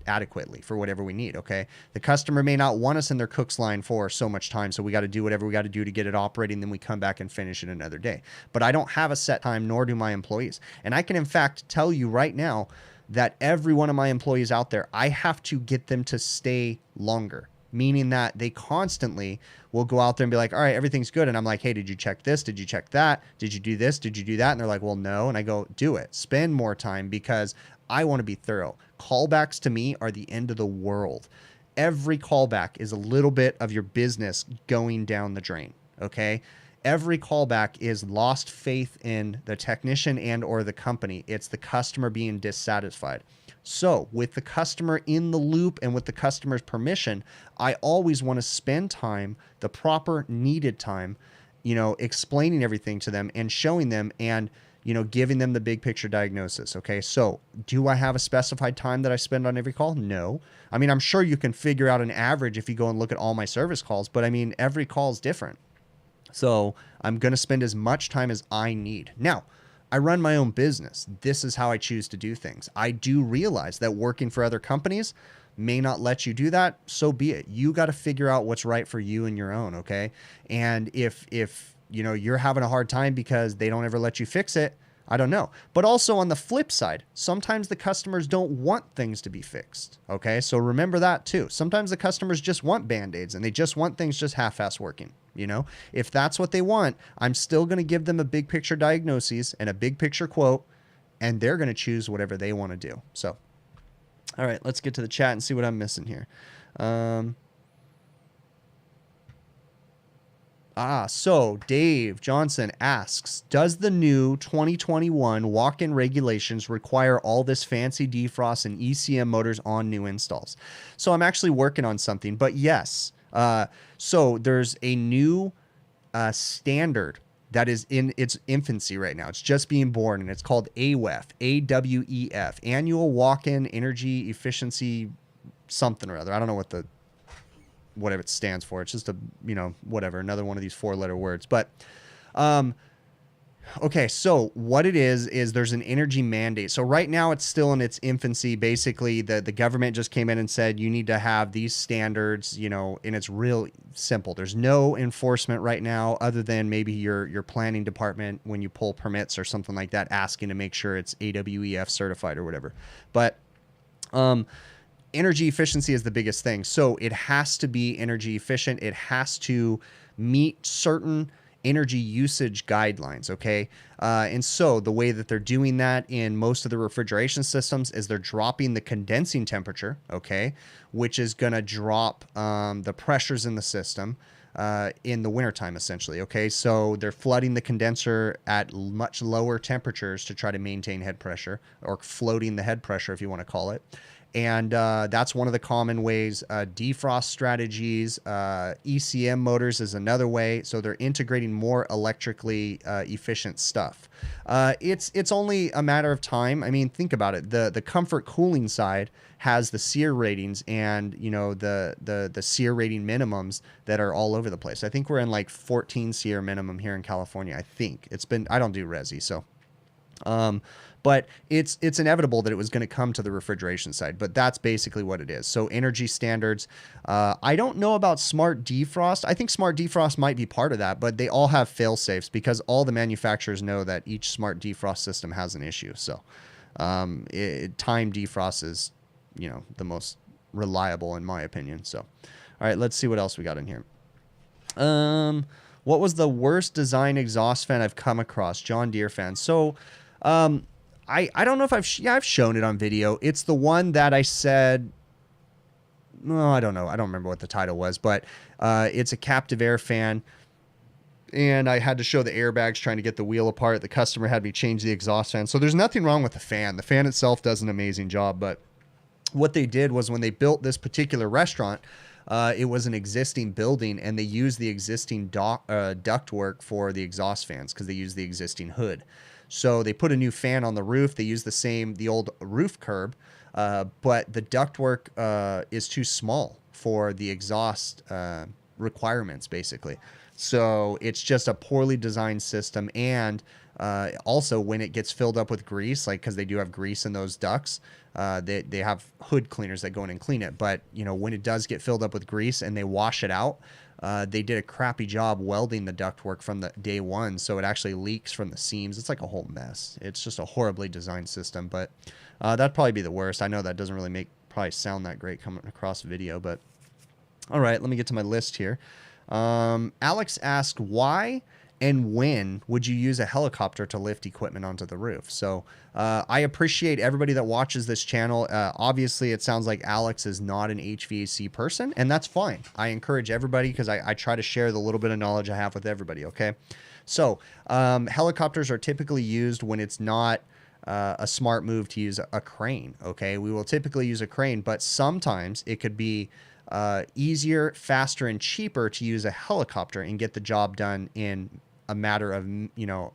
adequately for whatever we need, okay? The customer may not want us in their cook's line for so much time, so we got to do whatever we got to do to get it operating, then we come back and finish it another day. But I don't have a set time, nor do my employees. And I can, in fact, tell you right now that every one of my employees out there, I have to get them to stay longer. meaning that they constantly will go out there and be like, all right, everything's good. And I'm like, hey, did you check this? Did you check that? Did you do this? Did you do that? And they're like, well, no. And I go, do it. Spend more time because I want to be thorough. Callbacks to me are the end of the world. Every callback is a little bit of your business going down the drain. Okay. Every callback is lost faith in the technician and or the company. It's the customer being dissatisfied. So with the customer in the loop and with the customer's permission, I always want to spend time, the proper needed time, you know, explaining everything to them and showing them and, you know, giving them the big picture diagnosis. Okay. So do I have a specified time that I spend on every call? No. I mean, I'm sure you can figure out an average if you go and look at all my service calls, but I mean, every call is different. So I'm going to spend as much time as I need. Now, I run my own business. This is how I choose to do things. I do realize that working for other companies may not let you do that. So be it. You got to figure out what's right for you and your own. Okay. And if, you know, you're having a hard time because they don't ever let you fix it, I don't know. But also on the flip side, sometimes the customers don't want things to be fixed. Okay. So remember that too. Sometimes the customers just want Band-Aids and they just want things just half-ass working. You know, if that's what they want, I'm still going to give them a big picture diagnosis and a big picture quote, and they're going to choose whatever they want to do. So, all right, let's get to the chat and see what I'm missing here. So Dave Johnson asks, does the new 2021 walk-in regulations require all this fancy defrost and ECM motors on new installs? So I'm actually working on something, but yes. So there's a new standard that is in its infancy right now. It's just being born, and it's called AWEF, AWEF, Annual Walk-in Energy Efficiency something or other. I don't know whatever it stands for. It's just a, you know, whatever, another one of these 4-letter words. But okay, so what it is there's an energy mandate. So right now it's still in its infancy. Basically, the government just came in and said you need to have these standards, you know, and it's real simple. There's no enforcement right now other than maybe your planning department when you pull permits or something like that, asking to make sure it's AWEF certified or whatever. But energy efficiency is the biggest thing. So it has to be energy efficient. It has to meet certain energy usage guidelines. Okay. And so the way that they're doing that in most of the refrigeration systems is they're dropping the condensing temperature. Okay. Which is going to drop the pressures in the system in the wintertime, essentially. Okay. So they're flooding the condenser at much lower temperatures to try to maintain head pressure, or floating the head pressure, if you want to call it. And that's one of the common ways. Defrost strategies, ECM motors is another way. So they're integrating more electrically efficient stuff. It's only a matter of time. I mean, think about it. The comfort cooling side has the SEER ratings and, you know, the SEER rating minimums that are all over the place. I think we're in like 14 SEER minimum here in California. I think it's been, I don't do resi, so. But it's inevitable that it was going to come to the refrigeration side, but that's basically what it is. So energy standards, I don't know about smart defrost. I think smart defrost might be part of that, but they all have fail safes because all the manufacturers know that each smart defrost system has an issue. So, time defrost is, you know, the most reliable in my opinion. So, all right, let's see what else we got in here. What was the worst design exhaust fan I've come across? John Deere fan. So, I don't know if I've shown it on video. It's the one that I said, no, I don't know. I don't remember what the title was, but it's a captive air fan. And I had to show the airbags trying to get the wheel apart. The customer had me change the exhaust fan. So there's nothing wrong with the fan. The fan itself does an amazing job. But what they did was when they built this particular restaurant, it was an existing building, and they used the existing ductwork for the exhaust fans because they used the existing hood. So they put a new fan on the roof. They used the old roof curb, but the ductwork is too small for the exhaust requirements, basically. So it's just a poorly designed system. And also when it gets filled up with grease, like because they do have grease in those ducts, they have hood cleaners that go in and clean it. But, you know, when it does get filled up with grease and they wash it out, they did a crappy job welding the ductwork from the day one, so it actually leaks from the seams. It's like a whole mess. It's just a horribly designed system, but that'd probably be the worst. I know that doesn't really probably sound that great coming across video, but All right, let me get to my list here. Alex asked, why and when would you use a helicopter to lift equipment onto the roof? So I appreciate everybody that watches this channel. Obviously, it sounds like Alex is not an HVAC person, and that's fine. I encourage everybody because I try to share the little bit of knowledge I have with everybody, okay? So helicopters are typically used when it's not a smart move to use a crane, okay? We will typically use a crane, but sometimes it could be easier, faster, and cheaper to use a helicopter and get the job done in a matter of, you know,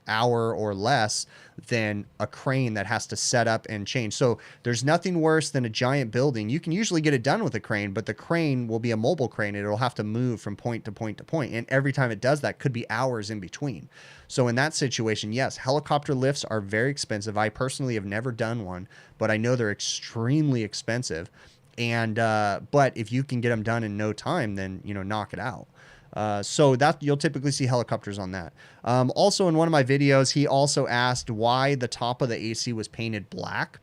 hour or less than a crane that has to set up and change. So there's nothing worse than a giant building. You can usually get it done with a crane, but the crane will be a mobile crane. It'll have to move from point to point to point. And every time it does that could be hours in between. So in that situation, yes, helicopter lifts are very expensive. I personally have never done one, but I know they're extremely expensive. And but if you can get them done in no time, then, you know, knock it out. So that you'll typically see helicopters on that. Also in one of my videos, he also asked why the top of the AC was painted black.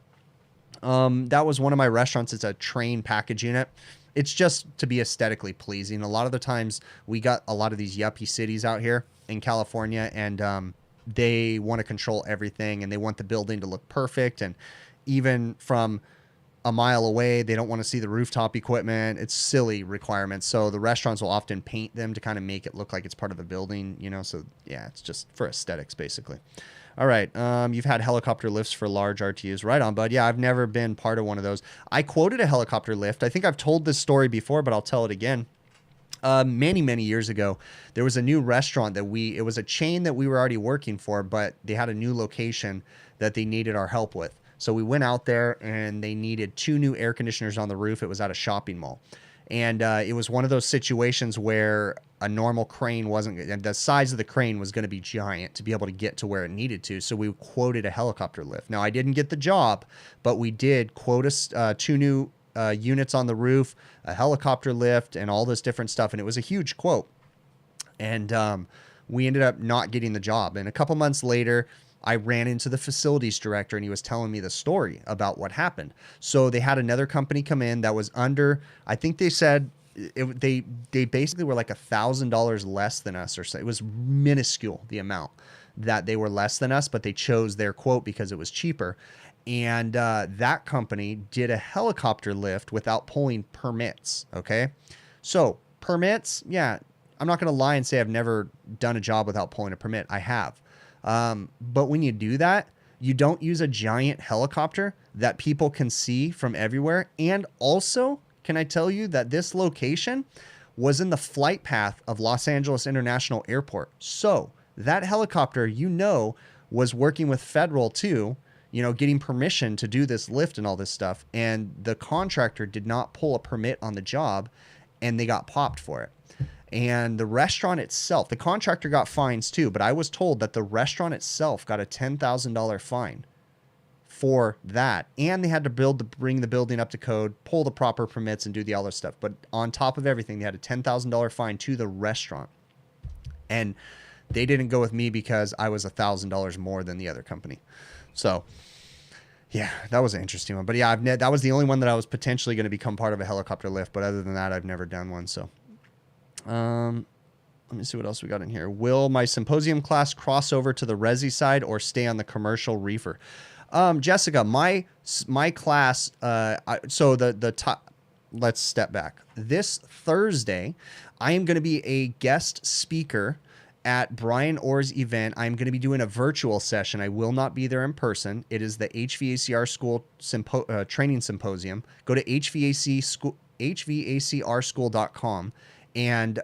That was one of my restaurants. It's a train package unit. It's just to be aesthetically pleasing. A lot of the times we got a lot of these yuppie cities out here in California, and they want to control everything, and they want the building to look perfect. And even from a mile away, they don't want to see the rooftop equipment. It's silly requirements. So the restaurants will often paint them to kind of make it look like it's part of the building, you know? So yeah, it's just for aesthetics, basically. All right. You've had helicopter lifts for large RTUs. Right on, bud. Yeah, I've never been part of one of those. I quoted a helicopter lift. I think I've told this story before, but I'll tell it again. Many years ago, there was a new restaurant that it was a chain that we were already working for, but they had a new location that they needed our help with. So we went out there and they needed 2 new air conditioners on the roof. It was at a shopping mall. And it was one of those situations where a normal crane wasn't, and the size of the crane was going to be giant to be able to get to where it needed to. So we quoted a helicopter lift. Now, I didn't get the job, but we did quote 2 new units on the roof, a helicopter lift, and all this different stuff. And it was a huge quote. And we ended up not getting the job. And a couple months later, I ran into the facilities director and he was telling me the story about what happened. So they had another company come in that was under, I think they said they basically were like $1,000 less than us, or so. It was minuscule, the amount that they were less than us, but they chose their quote because it was cheaper. And that company did a helicopter lift without pulling permits. Okay. So permits, yeah, I'm not going to lie and say I've never done a job without pulling a permit. I have. But when you do that, you don't use a giant helicopter that people can see from everywhere. And also, can I tell you that this location was in the flight path of Los Angeles International Airport. So that helicopter, you know, was working with federal too, you know, getting permission to do this lift and all this stuff. And the contractor did not pull a permit on the job and they got popped for it. And the restaurant itself, the contractor got fines too, but I was told that the restaurant itself got a $10,000 fine for that. And they had to bring the building up to code, pull the proper permits, and do the other stuff. But on top of everything, they had a $10,000 fine to the restaurant. And they didn't go with me because I was $1,000 more than the other company. So yeah, that was an interesting one. But yeah, that was the only one that I was potentially going to become part of a helicopter lift. But other than that, I've never done one. So let me see what else we got in here. Will my symposium class cross over to the resi side or stay on the commercial reefer? Jessica, my class, so the top, let's step back. This Thursday, I am going to be a guest speaker at Brian Orr's event. I'm going to be doing a virtual session. I will not be there in person. It is the HVACR School Training Symposium. Go to hvacrschool.com. And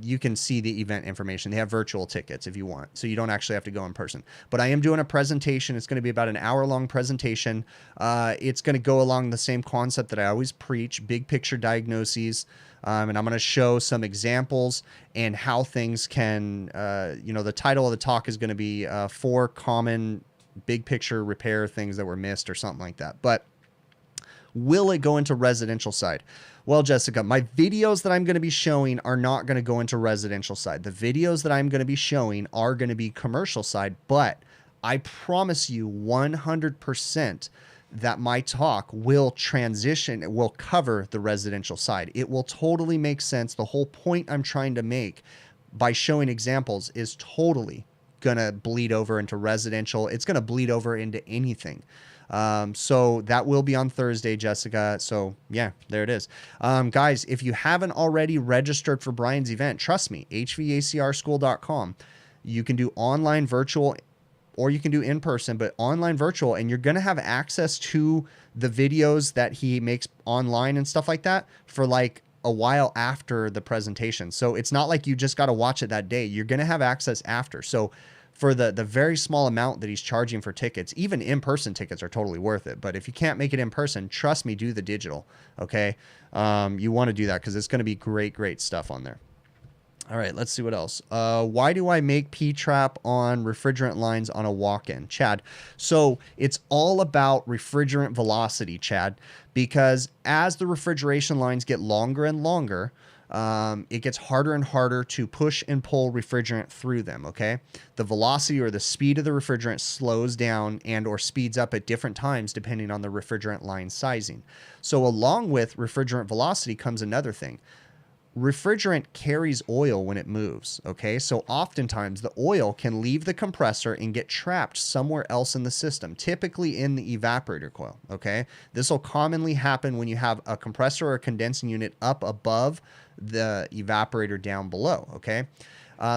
you can see the event information. They have virtual tickets if you want, so you don't actually have to go in person. But I am doing a presentation. It's going to be about an hour-long presentation. It's going to go along the same concept that I always preach, big picture diagnoses. And I'm going to show some examples and how things can, you know, the title of the talk is going to be 4 common big picture repair things that were missed or something like that. But will it go into residential side? Well, Jessica, my videos that I'm going to be showing are not going to go into residential side. The videos that I'm going to be showing are going to be commercial side, but I promise you 100% that my talk will transition, will cover the residential side. It will totally make sense. The whole point I'm trying to make by showing examples is totally gonna bleed over into residential. It's gonna bleed over into anything. So that will be on Thursday, Jessica. So yeah, there it is. Guys, if you haven't already registered for Brian's event, trust me, hvacrschool.com. You can do online virtual or you can do in person, but online virtual, and you're going to have access to the videos that he makes online and stuff like that for like a while after the presentation. So it's not like you just got to watch it that day. You're going to have access after. So for the very small amount that he's charging for tickets, even in-person tickets are totally worth it. But if you can't make it in person, trust me, do the digital. Okay. You want to do that because it's going to be great stuff on there. All right, let's see what else. Why do I make P-trap on refrigerant lines on a walk-in? Chad, so it's all about refrigerant velocity, Chad, because as the refrigeration lines get longer and longer, it gets harder and harder to push and pull refrigerant through them, okay? The velocity or the speed of the refrigerant slows down and or speeds up at different times depending on the refrigerant line sizing. So along with refrigerant velocity comes another thing. Refrigerant carries oil when it moves, okay? So oftentimes the oil can leave the compressor and get trapped somewhere else in the system, typically in the evaporator coil, okay? This will commonly happen when you have a compressor or a condensing unit up above the evaporator down below, okay?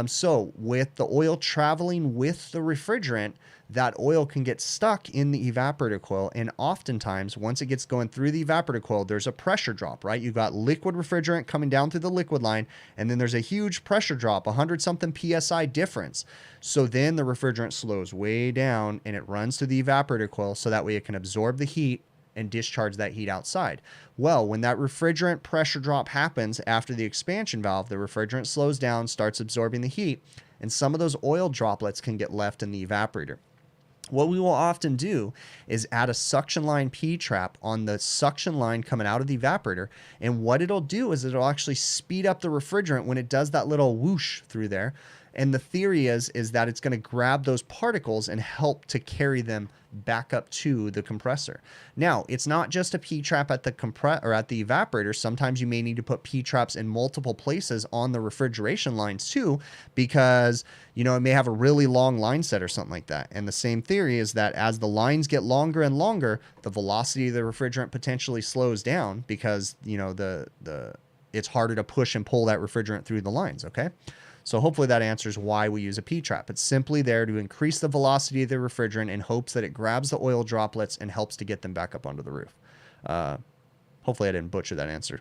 So with the oil traveling with the refrigerant, that oil can get stuck in the evaporator coil. And oftentimes, once it gets going through the evaporator coil, there's a pressure drop, right? You've got liquid refrigerant coming down through the liquid line, and then there's a huge pressure drop, 100-something PSI difference. So then the refrigerant slows way down and it runs through the evaporator coil so that way it can absorb the heat and discharge that heat outside. Well, when that refrigerant pressure drop happens after the expansion valve, the refrigerant slows down, starts absorbing the heat, and some of those oil droplets can get left in the evaporator. What we will often do is add a suction line P-trap on the suction line coming out of the evaporator. And what it'll do is it'll actually speed up the refrigerant when it does that little whoosh through there. And the theory is that it's going to grab those particles and help to carry them back up to the compressor. Now, it's not just a P-trap at the at the evaporator. Sometimes you may need to put P-traps in multiple places on the refrigeration lines too, because you know it may have a really long line set or something like that. And the same theory is that as the lines get longer and longer, the velocity of the refrigerant potentially slows down because you know it's harder to push and pull that refrigerant through the lines. Okay. So hopefully that answers why we use a P-trap. It's simply there to increase the velocity of the refrigerant in hopes that it grabs the oil droplets and helps to get them back up onto the roof. Hopefully I didn't butcher that answer.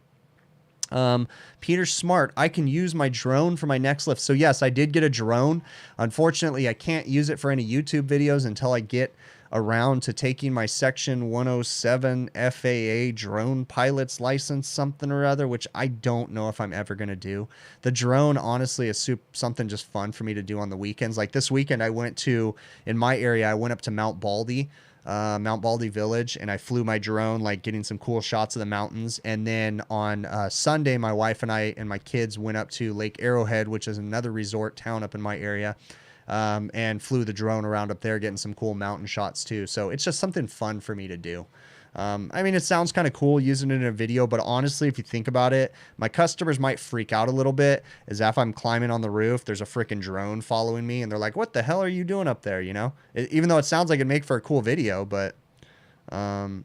Peter Smart, I can use my drone for my next lift. So yes, I did get a drone. Unfortunately, I can't use it for any YouTube videos until I get around to taking my Section 107 FAA drone pilot's license, something or other, which I don't know if I'm ever going to do. The drone, honestly, is something just fun for me to do on the weekends. Like this weekend, I went to, in my area, I went up to Mount Baldy Village, and I flew my drone, like getting some cool shots of the mountains. And then on Sunday, my wife and I and my kids went up to Lake Arrowhead, which is another resort town up in my area. And flew the drone around up there, getting some cool mountain shots too. So it's just something fun for me to do. I mean, it sounds kind of cool using it in a video, but honestly, if you think about it, my customers might freak out a little bit as if I'm climbing on the roof, there's a freaking drone following me and they're like, what the hell are you doing up there? You know, even though it sounds like it'd make for a cool video, but, all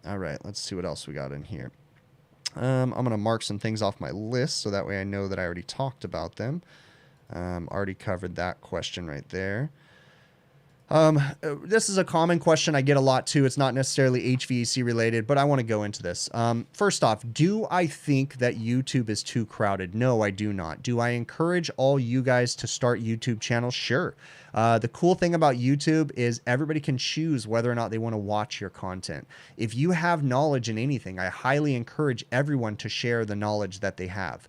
right, let's see what else we got in here. I'm going to mark some things off my list so that way I know that I already talked about them. Already covered that question right there. This is a common question I get a lot too. It's not necessarily HVAC related, but I want to go into this. First off, do I think that YouTube is too crowded? No, I do not. Do I encourage all you guys to start YouTube channels? Sure. The cool thing about YouTube is everybody can choose whether or not they want to watch your content. If you have knowledge in anything, I highly encourage everyone to share the knowledge that they have.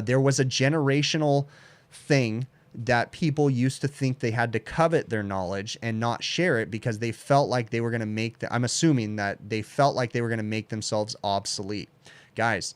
There was a generational thing that people used to think they had to covet their knowledge and not share it because they felt like they were going to make I'm assuming that they felt like they were going to make themselves obsolete. Guys,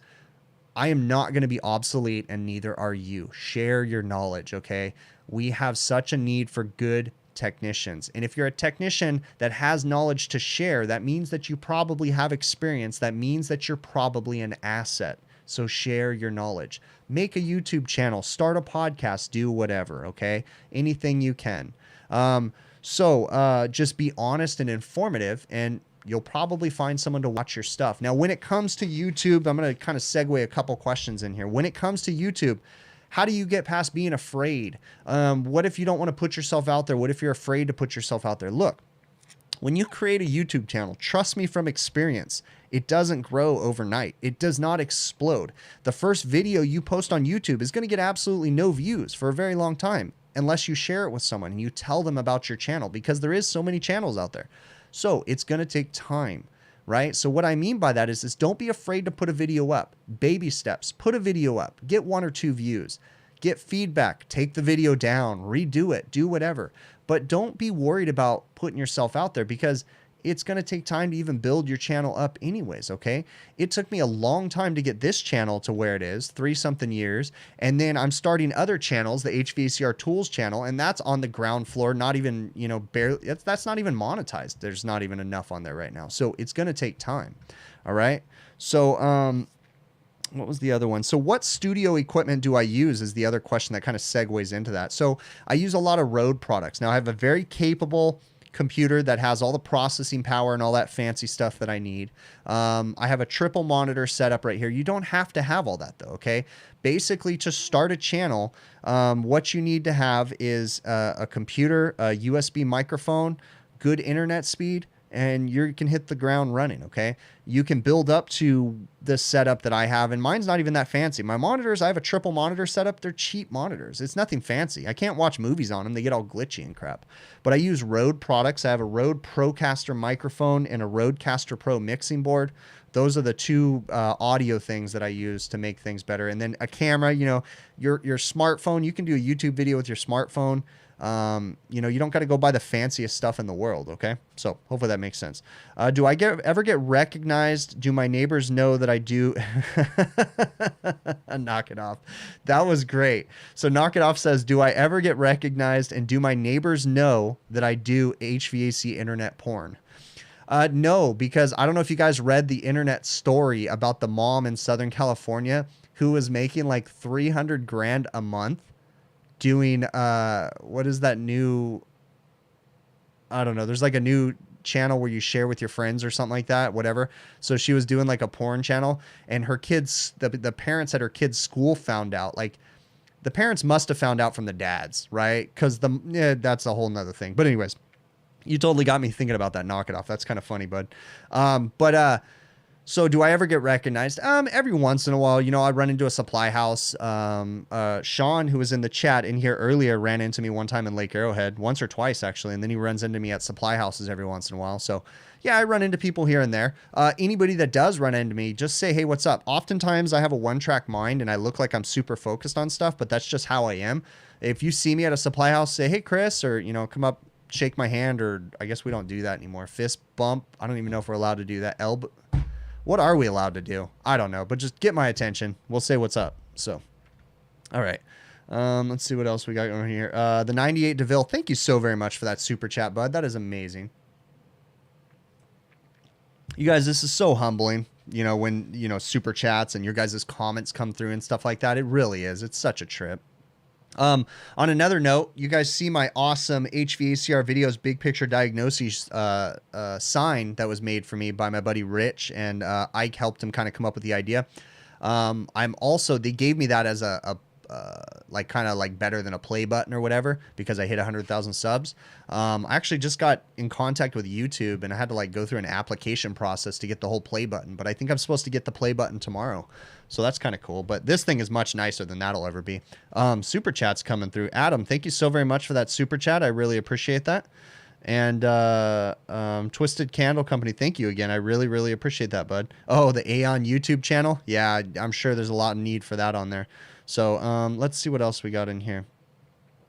I am not going to be obsolete and neither are you. Share your knowledge, okay? We have such a need for good technicians. And if you're a technician that has knowledge to share, that means that you probably have experience. That means that you're probably an asset. So share your knowledge. Make a YouTube channel, start a podcast, do whatever, okay? Anything you can. Just be honest and informative, and you'll probably find someone to watch your stuff. Now, when it comes to YouTube, I'm going to kind of segue a couple questions in here. When it comes to YouTube, how do you get past being afraid? What if you don't want to put yourself out there? What if you're afraid to put yourself out there? Look, when you create a YouTube channel, trust me from experience, it doesn't grow overnight. It does not explode. The first video you post on YouTube is going to get absolutely no views for a very long time unless you share it with someone and you tell them about your channel, because there is so many channels out there. So it's going to take time, right? So what I mean by that is don't be afraid to put a video up. Baby steps. Put a video up. Get 1 or 2 views. Get feedback. Take the video down. Redo it. Do whatever. But don't be worried about putting yourself out there, because it's going to take time to even build your channel up anyways, okay? It took me a long time to get this channel to where it is, 3-something years. And then I'm starting other channels, the HVACR Tools channel, and that's on the ground floor, not even, you know, barely, that's not even monetized. There's not even enough on there right now. So it's going to take time, all right? So, what was the other one? So what studio equipment do I use is the other question that kind of segues into that. So I use a lot of Rode products. Now I have a very capable computer that has all the processing power and all that fancy stuff that I need. I have a triple monitor setup right here. You don't have to have all that though, okay? Basically, to start a channel, what you need to have is a computer, a USB microphone, good internet speed, and you can hit the ground running, okay? You can build up to the setup that I have, and mine's not even that fancy. My monitors, I have a triple monitor setup. They're cheap monitors. It's nothing fancy. I can't watch movies on them. They get all glitchy and crap. But I use Rode products. I have a Rode Procaster microphone and a Rodecaster Pro mixing board. Those are the 2 audio things that I use to make things better. And then a camera, you know, your smartphone, you can do a YouTube video with your smartphone. You know, you don't got to go buy the fanciest stuff in the world. Okay. So hopefully that makes sense. Do I ever get recognized? Do my neighbors know that I do? Knock it off. That was great. So Knock It Off says, do I ever get recognized, and do my neighbors know that I do HVAC internet porn? No, because I don't know if you guys read the internet story about the mom in Southern California who was making like 300 grand a month doing what is that new, I don't know, there's like a new channel where you share with your friends or something like that, whatever. So she was doing like a porn channel, and her kids, the parents at her kids' school found out. Like, the parents must have found out from the dads, right? Because that's a whole nother thing. But anyways, you totally got me thinking about that. Knock It Off. That's kind of funny, bud. So do I ever get recognized? Every once in a while, you know, I run into a supply house. Sean, who was in the chat in here earlier, ran into me one time in Lake Arrowhead, once or twice actually. And then he runs into me at supply houses every once in a while. So yeah, I run into people here and there. Anybody that does run into me, just say, hey, what's up? Oftentimes I have a one-track mind and I look like I'm super focused on stuff, but that's just how I am. If you see me at a supply house, say, hey, Chris, or, you know, come up, shake my hand, or I guess we don't do that anymore. Fist bump. I don't even know if we're allowed to do that. Elbow. What are we allowed to do? I don't know, but just get my attention. We'll say what's up. So, all right. Let's see what else we got going here. The 98 DeVille. Thank you so very much for that super chat, bud. That is amazing. You guys, this is so humbling. You know, when, you know, super chats and your guys' comments come through and stuff like that. It really is. It's such a trip. On another note, you guys see my awesome HVACR videos big picture diagnoses sign that was made for me by my buddy Rich, and Ike helped him kind of come up with the idea. They gave me that as a like kind of like better than a play button or whatever, because I hit 100,000 subs. I actually just got in contact with YouTube, and I had to like go through an application process to get the whole play button, but I think I'm supposed to get the play button tomorrow. So that's kind of cool, but this thing is much nicer than that'll ever be. Super chat's coming through. Adam, thank you so very much for that super chat. I really appreciate that. And Twisted Candle Company, thank you again. I really, really appreciate that, bud. Oh, the Aeon YouTube channel. Yeah, I'm sure there's a lot of need for that on there. So let's see what else we got in here.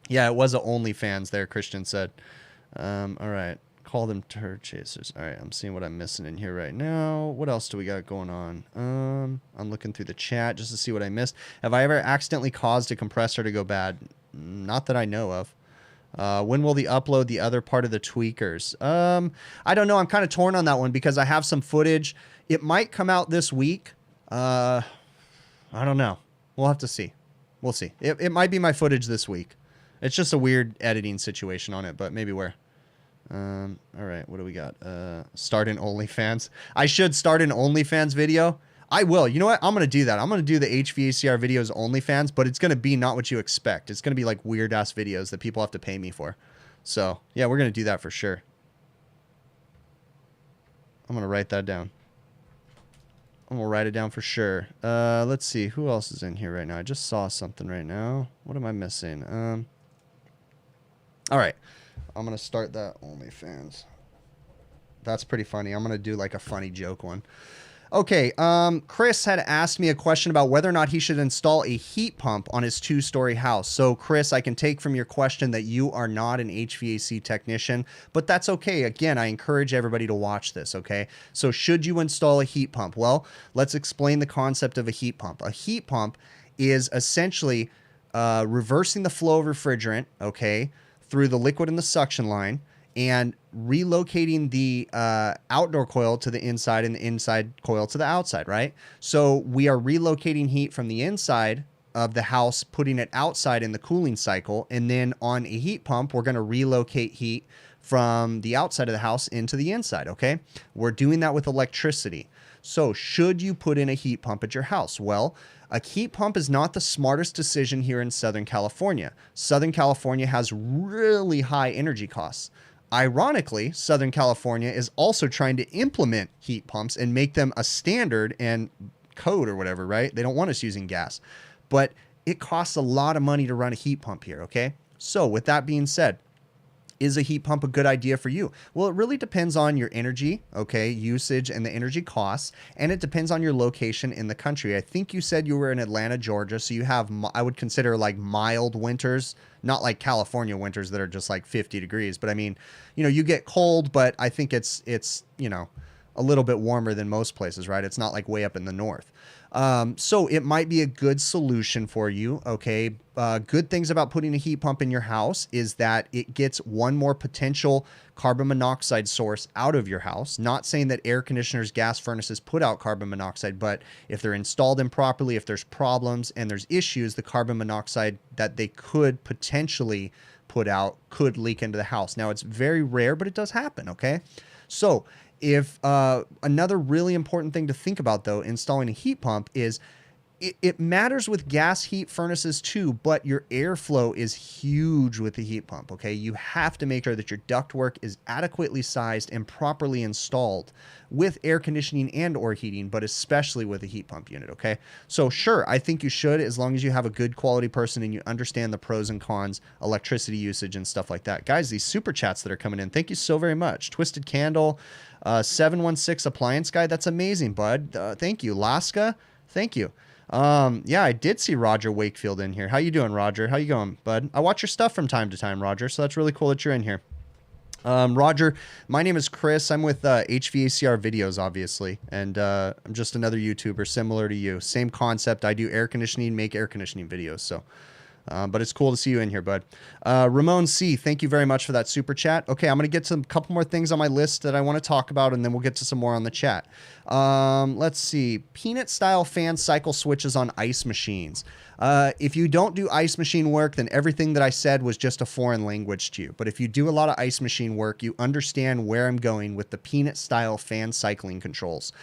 Yeah, it was a OnlyFans there, Christian said. All right. Call them turd chasers. All right, I'm seeing what I'm missing in here right now. What else do we got going on? I'm looking through the chat just to see what I missed. Have I ever accidentally caused a compressor to go bad? Not that I know of. When will they upload the other part of the tweakers? I don't know. I'm kind of torn on that one because I have some footage. It might come out this week. I don't know. We'll have to see. We'll see. It might be my footage this week. It's just a weird editing situation on it, but maybe where. All right, what do we got? Start an OnlyFans. I should start an OnlyFans video. I will. You know what? I'm going to do that. I'm going to do the HVACR videos OnlyFans, but it's going to be not what you expect. It's going to be like weird-ass videos that people have to pay me for. So, yeah, we're going to do that for sure. I'm going to write that down. I'm going to write it down for sure. Let's see. Who else is in here right now? I just saw something right now. What am I missing? All right. I'm going to start that OnlyFans. That's pretty funny. I'm going to do like a funny joke one. Okay, Chris had asked me a question about whether or not he should install a heat pump on his 2-story house. So, Chris, I can take from your question that you are not an HVAC technician, but that's okay. Again, I encourage everybody to watch this, okay? So, should you install a heat pump? Well, let's explain the concept of a heat pump. A heat pump is essentially reversing the flow of refrigerant, okay, through the liquid and the suction line, and relocating the outdoor coil to the inside and the inside coil to the outside, right? So we are relocating heat from the inside of the house, putting it outside in the cooling cycle. And then on a heat pump, we're going to relocate heat from the outside of the house into the inside, okay? We're doing that with electricity. So should you put in a heat pump at your house? Well, a heat pump is not the smartest decision here in Southern California. Southern California has really high energy costs. Ironically, Southern California is also trying to implement heat pumps and make them a standard and code or whatever, right? They don't want us using gas. But it costs a lot of money to run a heat pump here, okay? So with that being said, is a heat pump a good idea for you? Well, it really depends on your energy, okay, usage and the energy costs, and it depends on your location in the country. I think you said you were in Atlanta, Georgia, so you have, I would consider like mild winters, not like California winters that are just like 50 degrees, but I mean, you know, you get cold, but I think it's, you know, a little bit warmer than most places, right? It's not like way up in the north. So it might be a good solution for you. Okay. Good things about putting a heat pump in your house is that it gets one more potential carbon monoxide source out of your house. Not saying that air conditioners, gas furnaces put out carbon monoxide, but if they're installed improperly, if there's problems and there's issues, the carbon monoxide that they could potentially put out could leak into the house. Now it's very rare, but it does happen. Okay. So if another really important thing to think about, though, installing a heat pump is it matters with gas heat furnaces too, but your airflow is huge with the heat pump, okay? You have to make sure that your ductwork is adequately sized and properly installed with air conditioning and or heating, but especially with a heat pump unit, okay? So sure, I think you should, as long as you have a good quality person and you understand the pros and cons, electricity usage and stuff like that. Guys, these super chats that are coming in, thank you so very much. Twisted Candle, 716 Appliance Guy, that's amazing, bud. Thank you. Laska, thank you. Yeah, I did see Roger Wakefield in here. How you doing, Roger? How you going, bud? I watch your stuff from time to time, Roger, so that's really cool that you're in here. Roger, my name is Chris. I'm with HVACR Videos, obviously, and I'm just another YouTuber similar to you. Same concept. I do air conditioning, make air conditioning videos, so... but it's cool to see you in here, bud. Ramon C., thank you very much for that super chat. Okay, I'm going to get to a couple more things on my list that I want to talk about, and then we'll get to some more on the chat. Let's see. Peanut-style fan cycle switches on ice machines. If you don't do ice machine work, then everything that I said was just a foreign language to you. But if you do a lot of ice machine work, you understand where I'm going with the peanut-style fan cycling controls.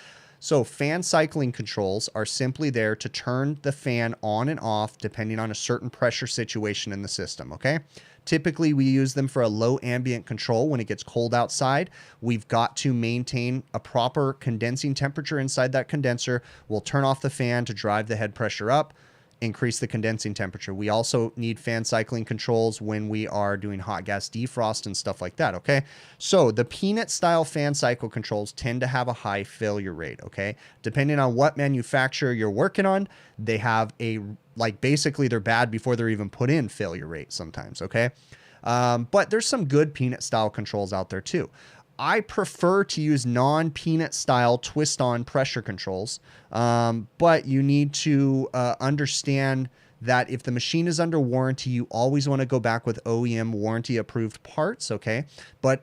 So fan cycling controls are simply there to turn the fan on and off depending on a certain pressure situation in the system, okay? Typically, we use them for a low ambient control when it gets cold outside. We've got to maintain a proper condensing temperature inside that condenser. We'll turn off the fan to drive the head pressure up, increase the condensing temperature. We also need fan cycling controls when we are doing hot gas defrost and stuff like that, okay? So the peanut style fan cycle controls tend to have a high failure rate, okay? Depending on what manufacturer you're working on, they have a, like, basically they're bad before they're even put in failure rate sometimes, okay? But there's some good peanut style controls out there too. I prefer to use non-peanut style twist-on pressure controls, but you need to understand that if the machine is under warranty, you always want to go back with OEM warranty approved parts, okay? But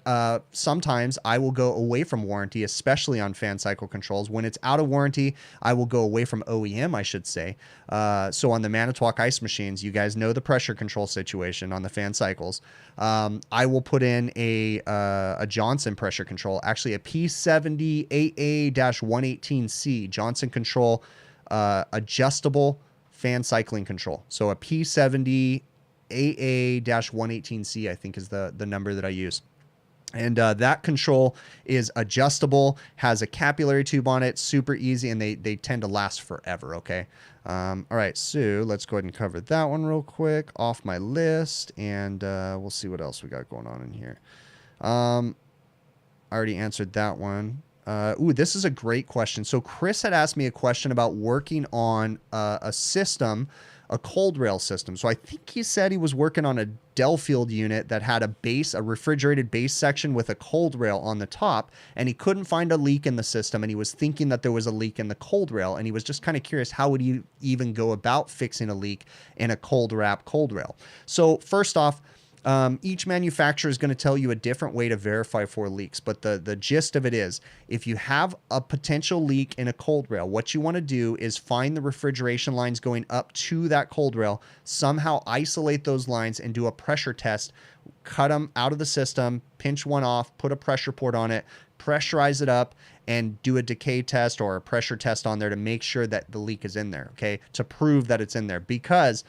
sometimes I will go away from warranty, especially on fan cycle controls. When it's out of warranty, I will go away from OEM, I should say. So on the Manitowoc ice machines, you guys know the pressure control situation on the fan cycles. I will put in a Johnson pressure control, actually a P70AA-118C Johnson control adjustable fan cycling control. So a P70AA-118C, I think is the number that I use. And that control is adjustable, has a capillary tube on it, super easy, and they tend to last forever, okay? All right, so let's go ahead and cover that one real quick off my list, and we'll see what else we got going on in here. I already answered that one. Ooh, this is a great question. So Chris had asked me a question about working on a system, a cold rail system. So I think he said he was working on a Delfield unit that had a refrigerated base section with a cold rail on the top, and he couldn't find a leak in the system, and he was thinking that there was a leak in the cold rail, and he was just kind of curious, how would you even go about fixing a leak in a cold wrap cold rail? So first off, each manufacturer is going to tell you a different way to verify for leaks, but the gist of it is, if you have a potential leak in a cold rail, what you want to do is find the refrigeration lines going up to that cold rail, somehow isolate those lines and do a pressure test, cut them out of the system, pinch one off, put a pressure port on it, pressurize it up, and do a decay test or a pressure test on there to make sure that the leak is in there, okay, to prove that it's in there, because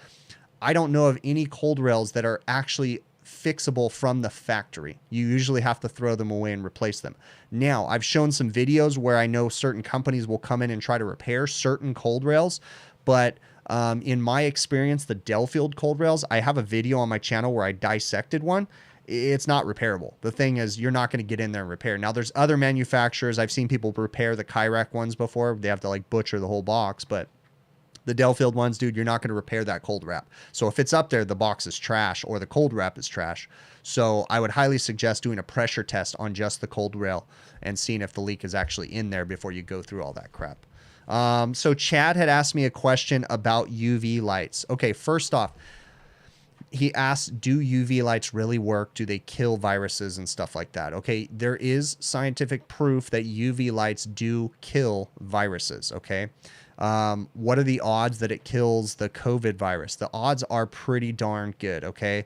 I don't know of any cold rails that are actually fixable from the factory. You usually have to throw them away and replace them. Now, I've shown some videos where I know certain companies will come in and try to repair certain cold rails, but in my experience, the Delfield cold rails, I have a video on my channel where I dissected one. It's not repairable. The thing is, you're not going to get in there and repair. Now, there's other manufacturers. I've seen people repair the Hvacr ones before. They have to like butcher the whole box, but the Delfield ones, dude, you're not going to repair that cold wrap. So if it's up there, the box is trash or the cold wrap is trash. So I would highly suggest doing a pressure test on just the cold rail and seeing if the leak is actually in there before you go through all that crap. So Chad had asked me a question about UV lights. Okay, first off, he asked, do UV lights really work? Do they kill viruses and stuff like that? Okay, there is scientific proof that UV lights do kill viruses, okay? What are the odds that it kills the COVID virus? The odds are pretty darn good, okay?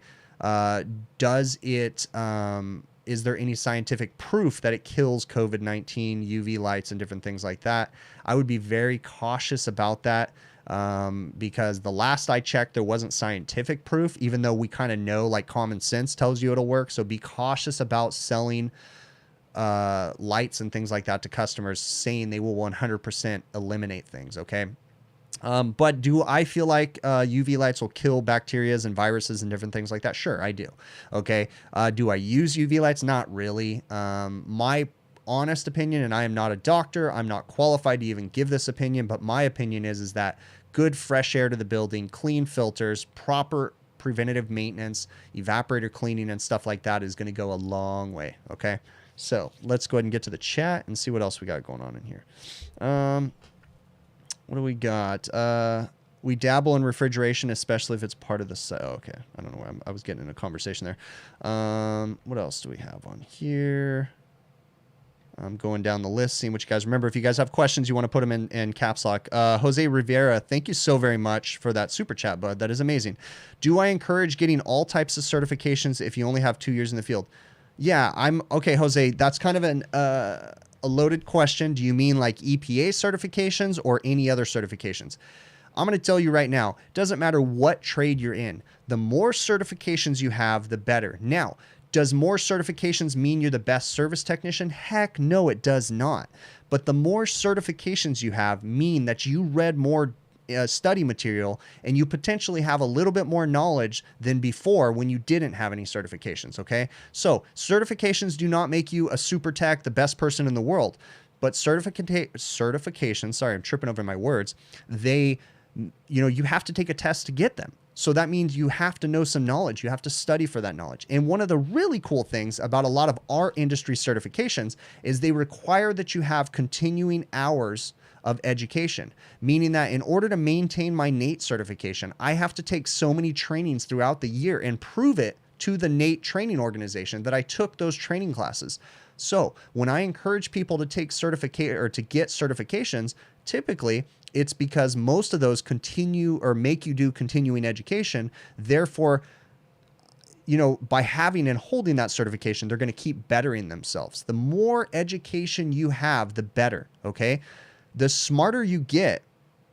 Is there any scientific proof that it kills COVID-19, UV lights, and different things like that? I would be very cautious about that because the last I checked, there wasn't scientific proof, even though we kind of know, like, common sense tells you it'll work. So be cautious about selling lights and things like that to customers saying they will 100% eliminate things, okay? But do I feel like UV lights will kill bacteria and viruses and different things like that? Sure, I do. Okay. Do I use UV lights? Not really. My honest opinion, and I am not a doctor, I'm not qualified to even give this opinion, but my opinion is that good fresh air to the building, clean filters, proper preventative maintenance, evaporator cleaning and stuff like that is going to go a long way. Okay. So let's go ahead and get to the chat and see what else we got going on in here. What do we got? We dabble in refrigeration, especially if it's part of the set. Oh, okay. I don't know why I was getting in a conversation there. What else do we have on here? I'm going down the list, seeing what you guys remember. If you guys have questions, you want to put them in caps lock. Jose Rivera, thank you so very much for that super chat, bud. That is amazing. Do I encourage getting all types of certifications if you only have 2 years in the field? Yeah, okay, Jose, that's kind of a loaded question. Do you mean like EPA certifications or any other certifications? I'm going to tell you right now, it doesn't matter what trade you're in. The more certifications you have, the better. Now, does more certifications mean you're the best service technician? Heck no, it does not. But the more certifications you have mean that you read more study material and you potentially have a little bit more knowledge than before when you didn't have any certifications, okay? So certifications do not make you a super tech, the best person in the world, but certifications, sorry, I'm tripping over my words, you have to take a test to get them. So that means you have to know some knowledge. You have to study for that knowledge. And one of the really cool things about a lot of our industry certifications is they require that you have continuing hours of education, meaning that in order to maintain my NATE certification, I have to take so many trainings throughout the year and prove it to the NATE training organization that I took those training classes. So when I encourage people to take certificate or to get certifications, typically it's because most of those continue or make you do continuing education. Therefore, you know, by having and holding that certification, they're going to keep bettering themselves. The more education you have, the better. Okay. The smarter you get,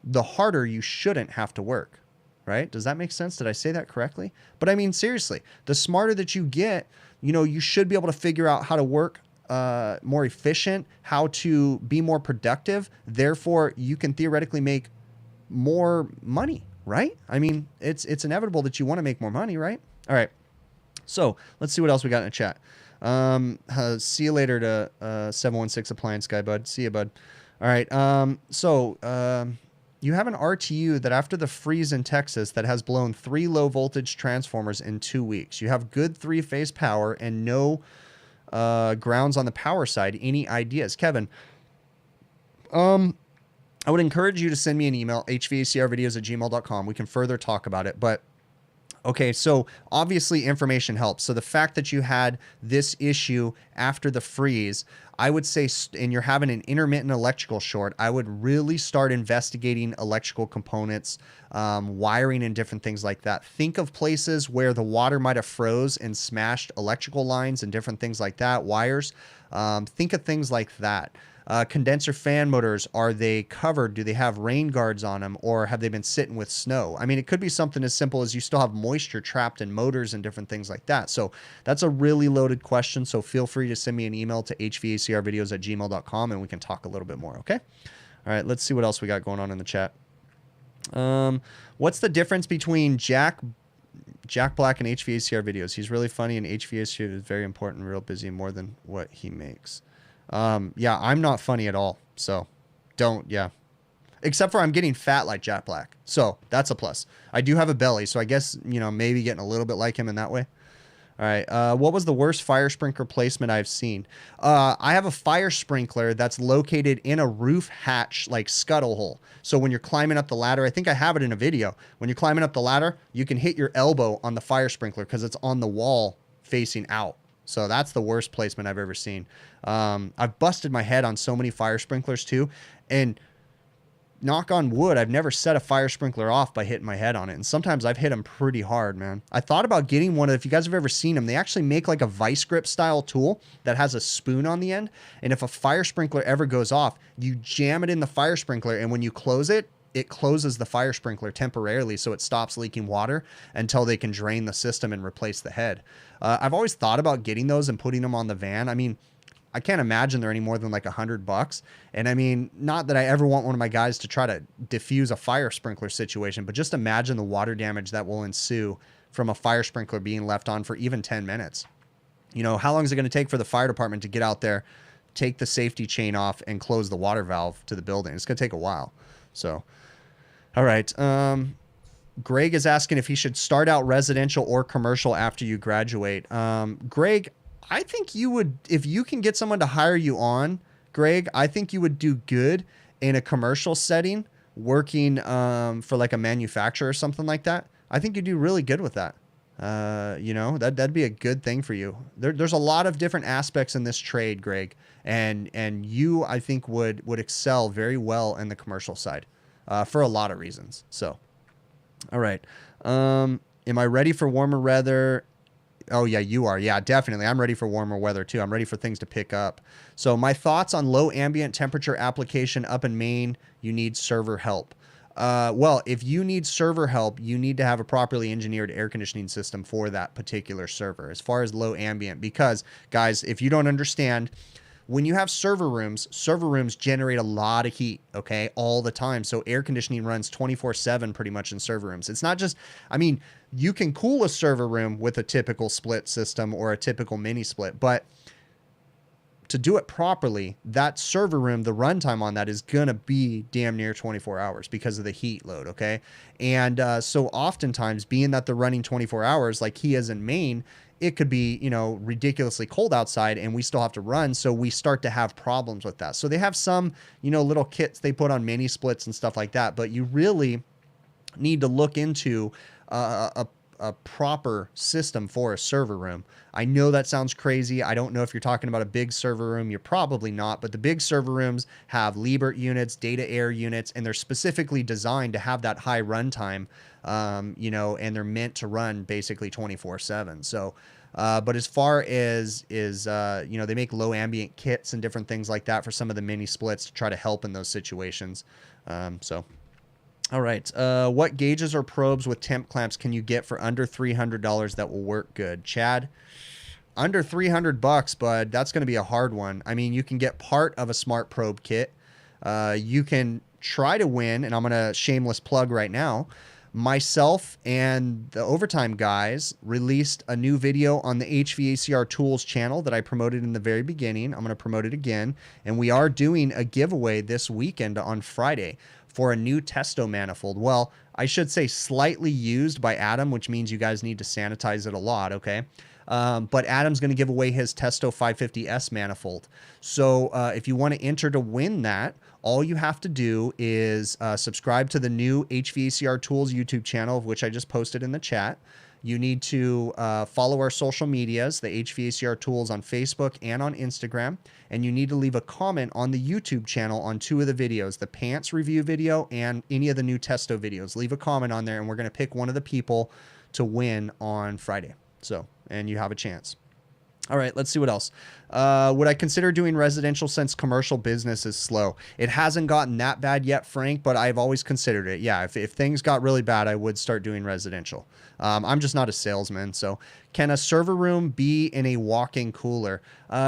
the harder you shouldn't have to work. Right? Does that make sense? Did I say that correctly? But I mean, seriously, the smarter that you get, you know, you should be able to figure out how to work more efficient, how to be more productive. Therefore, you can theoretically make more money, right? I mean, it's inevitable that you want to make more money, right? All right. So let's see what else we got in the chat. See you later to 716 Appliance Guy, bud. See you, bud. All right. You have an RTU that after the freeze in Texas that has blown 3 low voltage transformers in 2 weeks. You have good 3-phase power and no grounds on the power side. Any ideas? Kevin, I would encourage you to send me an email, hvacrvideos@gmail.com. We can further talk about it. But okay, so obviously information helps. So the fact that you had this issue after the freeze, I would say, and you're having an intermittent electrical short, I would really start investigating electrical components, wiring and different things like that. Think of places where the water might have froze and smashed electrical lines and different things like that, wires. Think of things like that. Condenser fan motors, are they covered? Do they have rain guards on them, or have they been sitting with snow? I mean, it could be something as simple as you still have moisture trapped in motors and different things like that. So that's a really loaded question. So feel free to send me an email to hvacrvideos@gmail.com and we can talk a little bit more. Okay. All right. Let's see what else we got going on in the chat. What's the difference between Jack Black and HVACR videos? He's really funny and HVACR is very important, real busy, more than what he makes. Yeah, I'm not funny at all. So don't, yeah. Except for I'm getting fat like Jack Black. So that's a plus. I do have a belly. So I guess, you know, maybe getting a little bit like him in that way. All right. What was the worst fire sprinkler placement I've seen? I have a fire sprinkler that's located in a roof hatch, like scuttle hole. So when you're climbing up the ladder, I think I have it in a video. When you're climbing up the ladder, you can hit your elbow on the fire sprinkler because it's on the wall facing out. So that's the worst placement I've ever seen. I've busted my head on so many fire sprinklers too. And knock on wood, I've never set a fire sprinkler off by hitting my head on it. And sometimes I've hit them pretty hard, man. I thought about getting one. If you guys have ever seen them, they actually make like a vice grip style tool that has a spoon on the end. And if a fire sprinkler ever goes off, you jam it in the fire sprinkler. And when you close it, it closes the fire sprinkler temporarily so it stops leaking water until they can drain the system and replace the head. I've always thought about getting those and putting them on the van. I mean, I can't imagine they're any more than like $100. And I mean, not that I ever want one of my guys to try to diffuse a fire sprinkler situation, but just imagine the water damage that will ensue from a fire sprinkler being left on for even 10 minutes. You know, how long is it going to take for the fire department to get out there, take the safety chain off and close the water valve to the building? It's going to take a while. So, all right. Greg is asking if he should start out residential or commercial after you graduate. Greg, I think you would, if you can get someone to hire you on, Greg, I think you would do good in a commercial setting, working for like a manufacturer or something like that. I think you do really good with that. You know, that'd be a good thing for you. There's a lot of different aspects in this trade, Greg, and you, I think, would excel very well in the commercial side for a lot of reasons. So, all right. Am I ready for warmer weather? Oh, yeah, you are. Yeah, definitely. I'm ready for warmer weather, too. I'm ready for things to pick up. So my thoughts on low ambient temperature application up in Maine, you need server help. Well, if you need server help, you need to have a properly engineered air conditioning system for that particular server as far as low ambient. Because, guys, if you don't understand, when you have server rooms generate a lot of heat, okay, all the time. So air conditioning runs 24/7 pretty much in server rooms. It's not just, I mean, you can cool a server room with a typical split system or a typical mini split, but to do it properly, that server room, the runtime on that is going to be damn near 24 hours because of the heat load, okay? And so oftentimes, being that they're running 24 hours, like he is in Maine, it could be, you know, ridiculously cold outside and we still have to run. So we start to have problems with that. So they have some, you know, little kits they put on mini splits and stuff like that. But you really need to look into a proper system for a server room. I know that sounds crazy. I don't know if you're talking about a big server room. You're probably not, but the big server rooms have Liebert units, data air units, and they're specifically designed to have that high runtime, you know, and they're meant to run basically 24/7. So, but as far as you know, they make low ambient kits and different things like that for some of the mini splits to try to help in those situations. So. All right. What gauges or probes with temp clamps can you get for under $300 that will work good? Chad, under $300, bud. That's going to be a hard one. I mean, you can get part of a smart probe kit. You can try to win, and I'm going to shameless plug right now. Myself and the Overtime guys released a new video on the HVACR Tools channel that I promoted in the very beginning. I'm going to promote it again. And we are doing a giveaway this weekend on Friday for a new Testo manifold. Well, I should say slightly used by Adam, which means you guys need to sanitize it a lot, okay? But Adam's going to give away his Testo 550S manifold. So if you want to enter to win that, all you have to do is subscribe to the new HVACR Tools YouTube channel, of which I just posted in the chat. You need to follow our social medias, the HVACR Tools on Facebook and on Instagram. And you need to leave a comment on the YouTube channel on 2 of the videos, the pants review video and any of the new Testo videos. Leave a comment on there, and we're going to pick one of the people to win on Friday. So, and you have a chance. All right, let's see what else. Would I consider doing residential since commercial business is slow? It hasn't gotten that bad yet, Frank, but I've always considered it. Yeah, if things got really bad, I would start doing residential. I'm just not a salesman. So can a server room be in a walk-in cooler?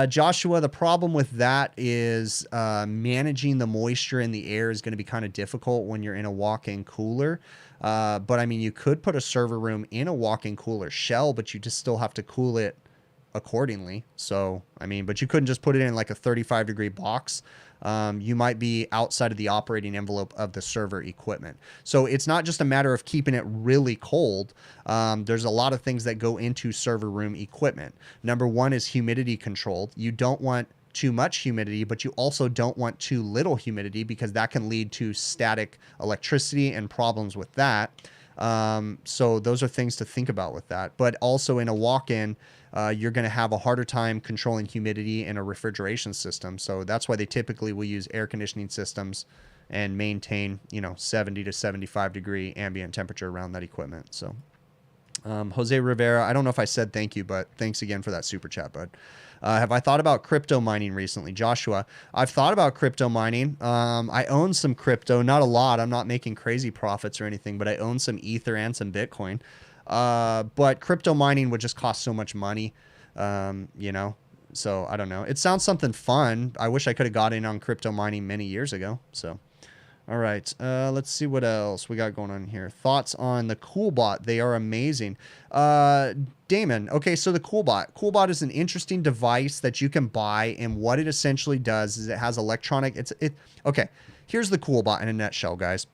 Joshua, the problem with that is managing the moisture in the air is going to be kind of difficult when you're in a walk-in cooler. But I mean, you could put a server room in a walk-in cooler shell, but you just still have to cool it accordingly. So, I mean, but you couldn't just put it in like a 35-degree box. You might be outside of the operating envelope of the server equipment. So it's not just a matter of keeping it really cold. There's a lot of things that go into server room equipment. Number one is humidity controlled. You don't want too much humidity, but you also don't want too little humidity because that can lead to static electricity and problems with that. So those are things to think about with that. But also in a walk-in, you're going to have a harder time controlling humidity in a refrigeration system. So that's why they typically will use air conditioning systems and maintain, you know, 70 to 75 degree ambient temperature around that equipment. So, Jose Rivera, I don't know if I said thank you, but thanks again for that super chat, bud. Have I thought about crypto mining recently? Joshua, I've thought about crypto mining. I own some crypto, not a lot. I'm not making crazy profits or anything, but I own some Ether and some Bitcoin. But crypto mining would just cost so much money, you know, so I don't know. It sounds something fun. I wish I could have got in on crypto mining many years ago. So, all right, let's see what else we got going on here. Thoughts on the Coolbot? They are amazing. Damon, okay, so the Coolbot. Coolbot is an interesting device that you can buy, and what it essentially does is it has electronic, okay, here's the Coolbot in a nutshell, guys.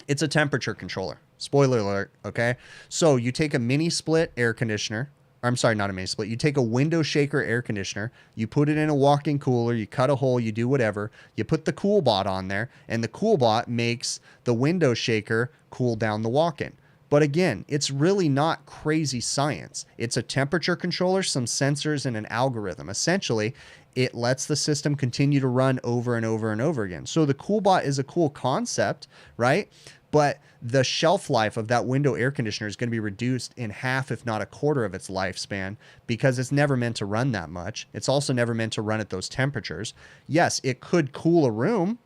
It's a temperature controller. Spoiler alert, okay? So you take a mini split air conditioner. I'm sorry, not a mini split. You take a window shaker air conditioner. You put it in a walk-in cooler. You cut a hole. You do whatever. You put the Coolbot on there, and the Coolbot makes the window shaker cool down the walk-in. But again, it's really not crazy science. It's a temperature controller, some sensors, and an algorithm. Essentially, it lets the system continue to run over and over and over again. So the Coolbot is a cool concept, right? But the shelf life of that window air conditioner is going to be reduced in half, if not a quarter of its lifespan, because it's never meant to run that much. It's also never meant to run at those temperatures. Yes, it could cool a room,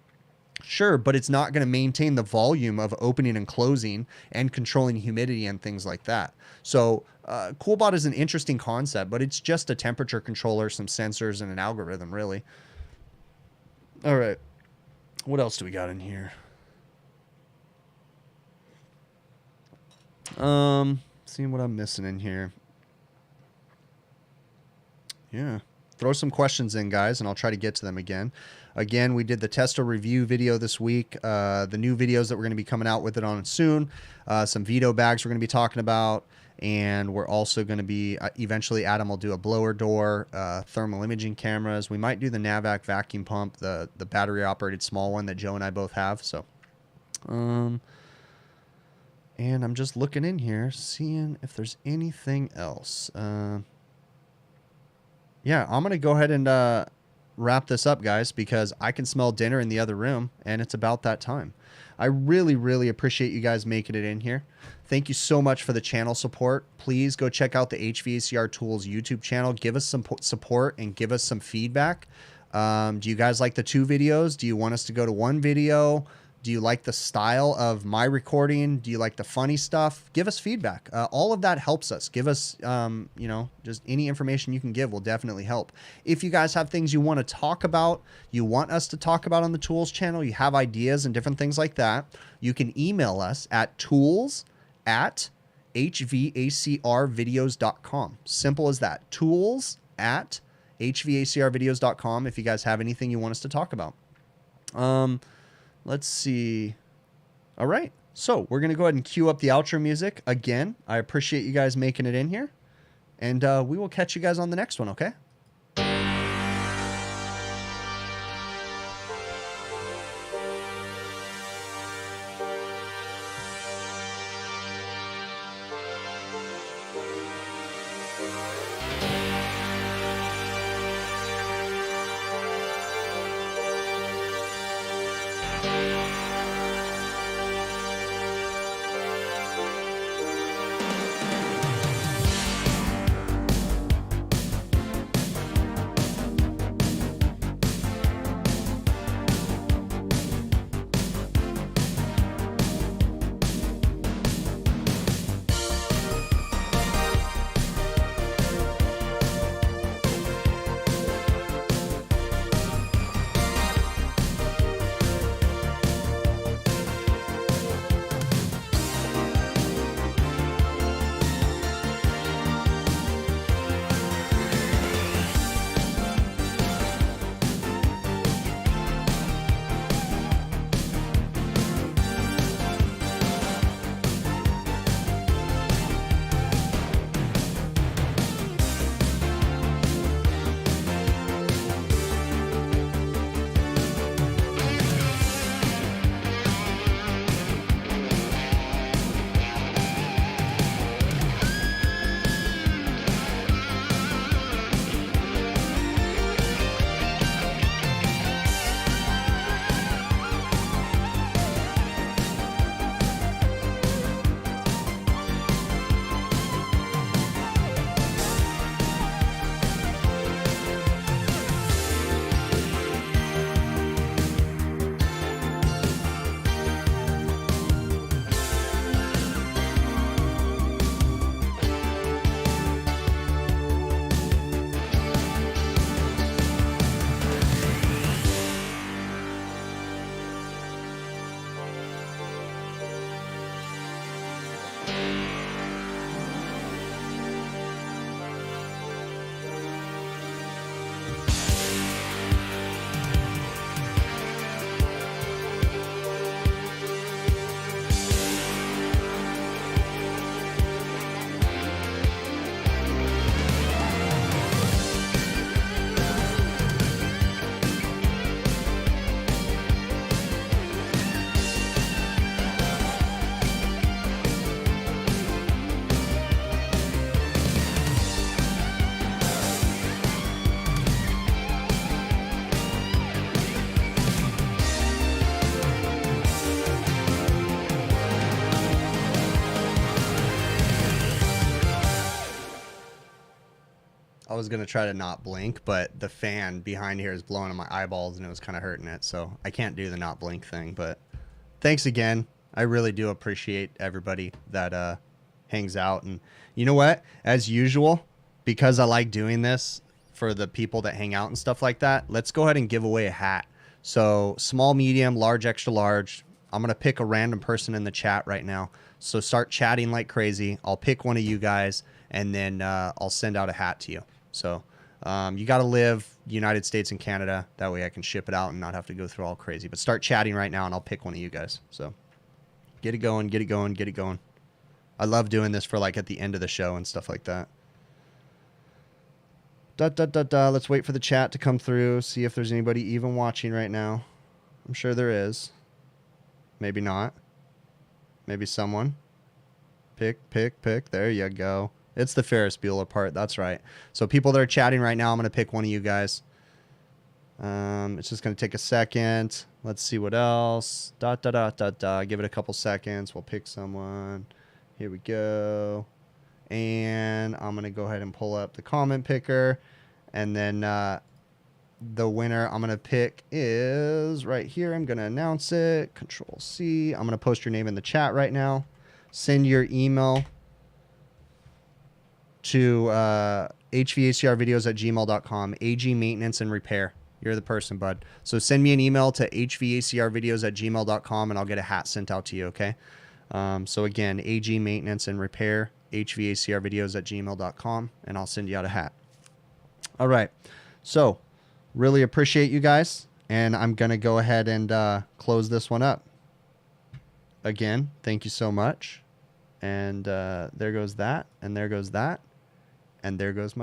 sure, but it's not going to maintain the volume of opening and closing and controlling humidity and things like that. So Coolbot is an interesting concept, but it's just a temperature controller, some sensors, and an algorithm, really. All right. What else do we got in here? Seeing what I'm missing in here. Yeah. throw some questions in, guys, and I'll try to get to them again. Again, we did the Testo review video this week. The new videos that we're going to be coming out with it on soon. Some Vito bags we're going to be talking about. And we're also going to be, eventually Adam will do a blower door, thermal imaging cameras. We might do the Navac vacuum pump, the battery operated small one that Joe and I both have. So, and I'm just looking in here, seeing if there's anything else. Yeah, I'm going to go ahead and wrap this up, guys, because I can smell dinner in the other room, and it's about that time. I really, really appreciate you guys making it in here. Thank you so much for the channel support. Please go check out the HVACR Tools YouTube channel. Give us some support and give us some feedback. Do you guys like the 2 videos? Do you want us to go to 1 video? Do you like the style of my recording? Do you like the funny stuff? Give us feedback. All of that helps us. Give us, you know, just any information you can give will definitely help. If you guys have things you want to talk about, you want us to talk about on the Tools channel, you have ideas and different things like that, you can email us at tools@hvacrvideos.com. Simple as that. Tools@hvacrvideos.com if you guys have anything you want us to talk about. Let's see. All right. So we're going to go ahead and cue up the outro music. Again, I appreciate you guys making it in here. And we will catch you guys on the next one, okay? I was going to try to not blink, but the fan behind here is blowing on my eyeballs and it was kind of hurting it. So I can't do the not blink thing, but thanks again. I really do appreciate everybody that hangs out. And you know what? As usual, because I like doing this for the people that hang out and stuff like that, let's go ahead and give away a hat. So small, medium, large, extra large. I'm going to pick a random person in the chat right now. So start chatting like crazy. I'll pick one of you guys and then I'll send out a hat to you. So You got to live United States and Canada. That way I can ship it out and not have to go through all crazy. But start chatting right now and I'll pick one of you guys. So get it going, get it going, get it going. I love doing this for like at the end of the show and stuff like that. Let's wait for the chat to come through. See if there's anybody even watching right now. I'm sure there is. Maybe not. Maybe someone. Pick. There you go. It's the Ferris Bueller part. That's right. So people that are chatting right now, I'm going to pick one of you guys. It's just going to take a second. Let's see what else. Give it a couple seconds. We'll pick someone. Here we go. And I'm going to go ahead and pull up the comment picker. And then the winner I'm going to pick is right here. I'm going to announce it. Control C. I'm going to post your name in the chat right now. Send your email to hvacrvideos@gmail.com. AG Maintenance and Repair. You're the person, bud. So send me an email to hvacrvideos@gmail.com and I'll get a hat sent out to you, okay? So again, AG Maintenance and Repair, hvacrvideos@gmail.com, and I'll send you out a hat. All right. So really appreciate you guys, and I'm going to go ahead and close this one up. Again, thank you so much. And there goes that, and there goes that, and there goes my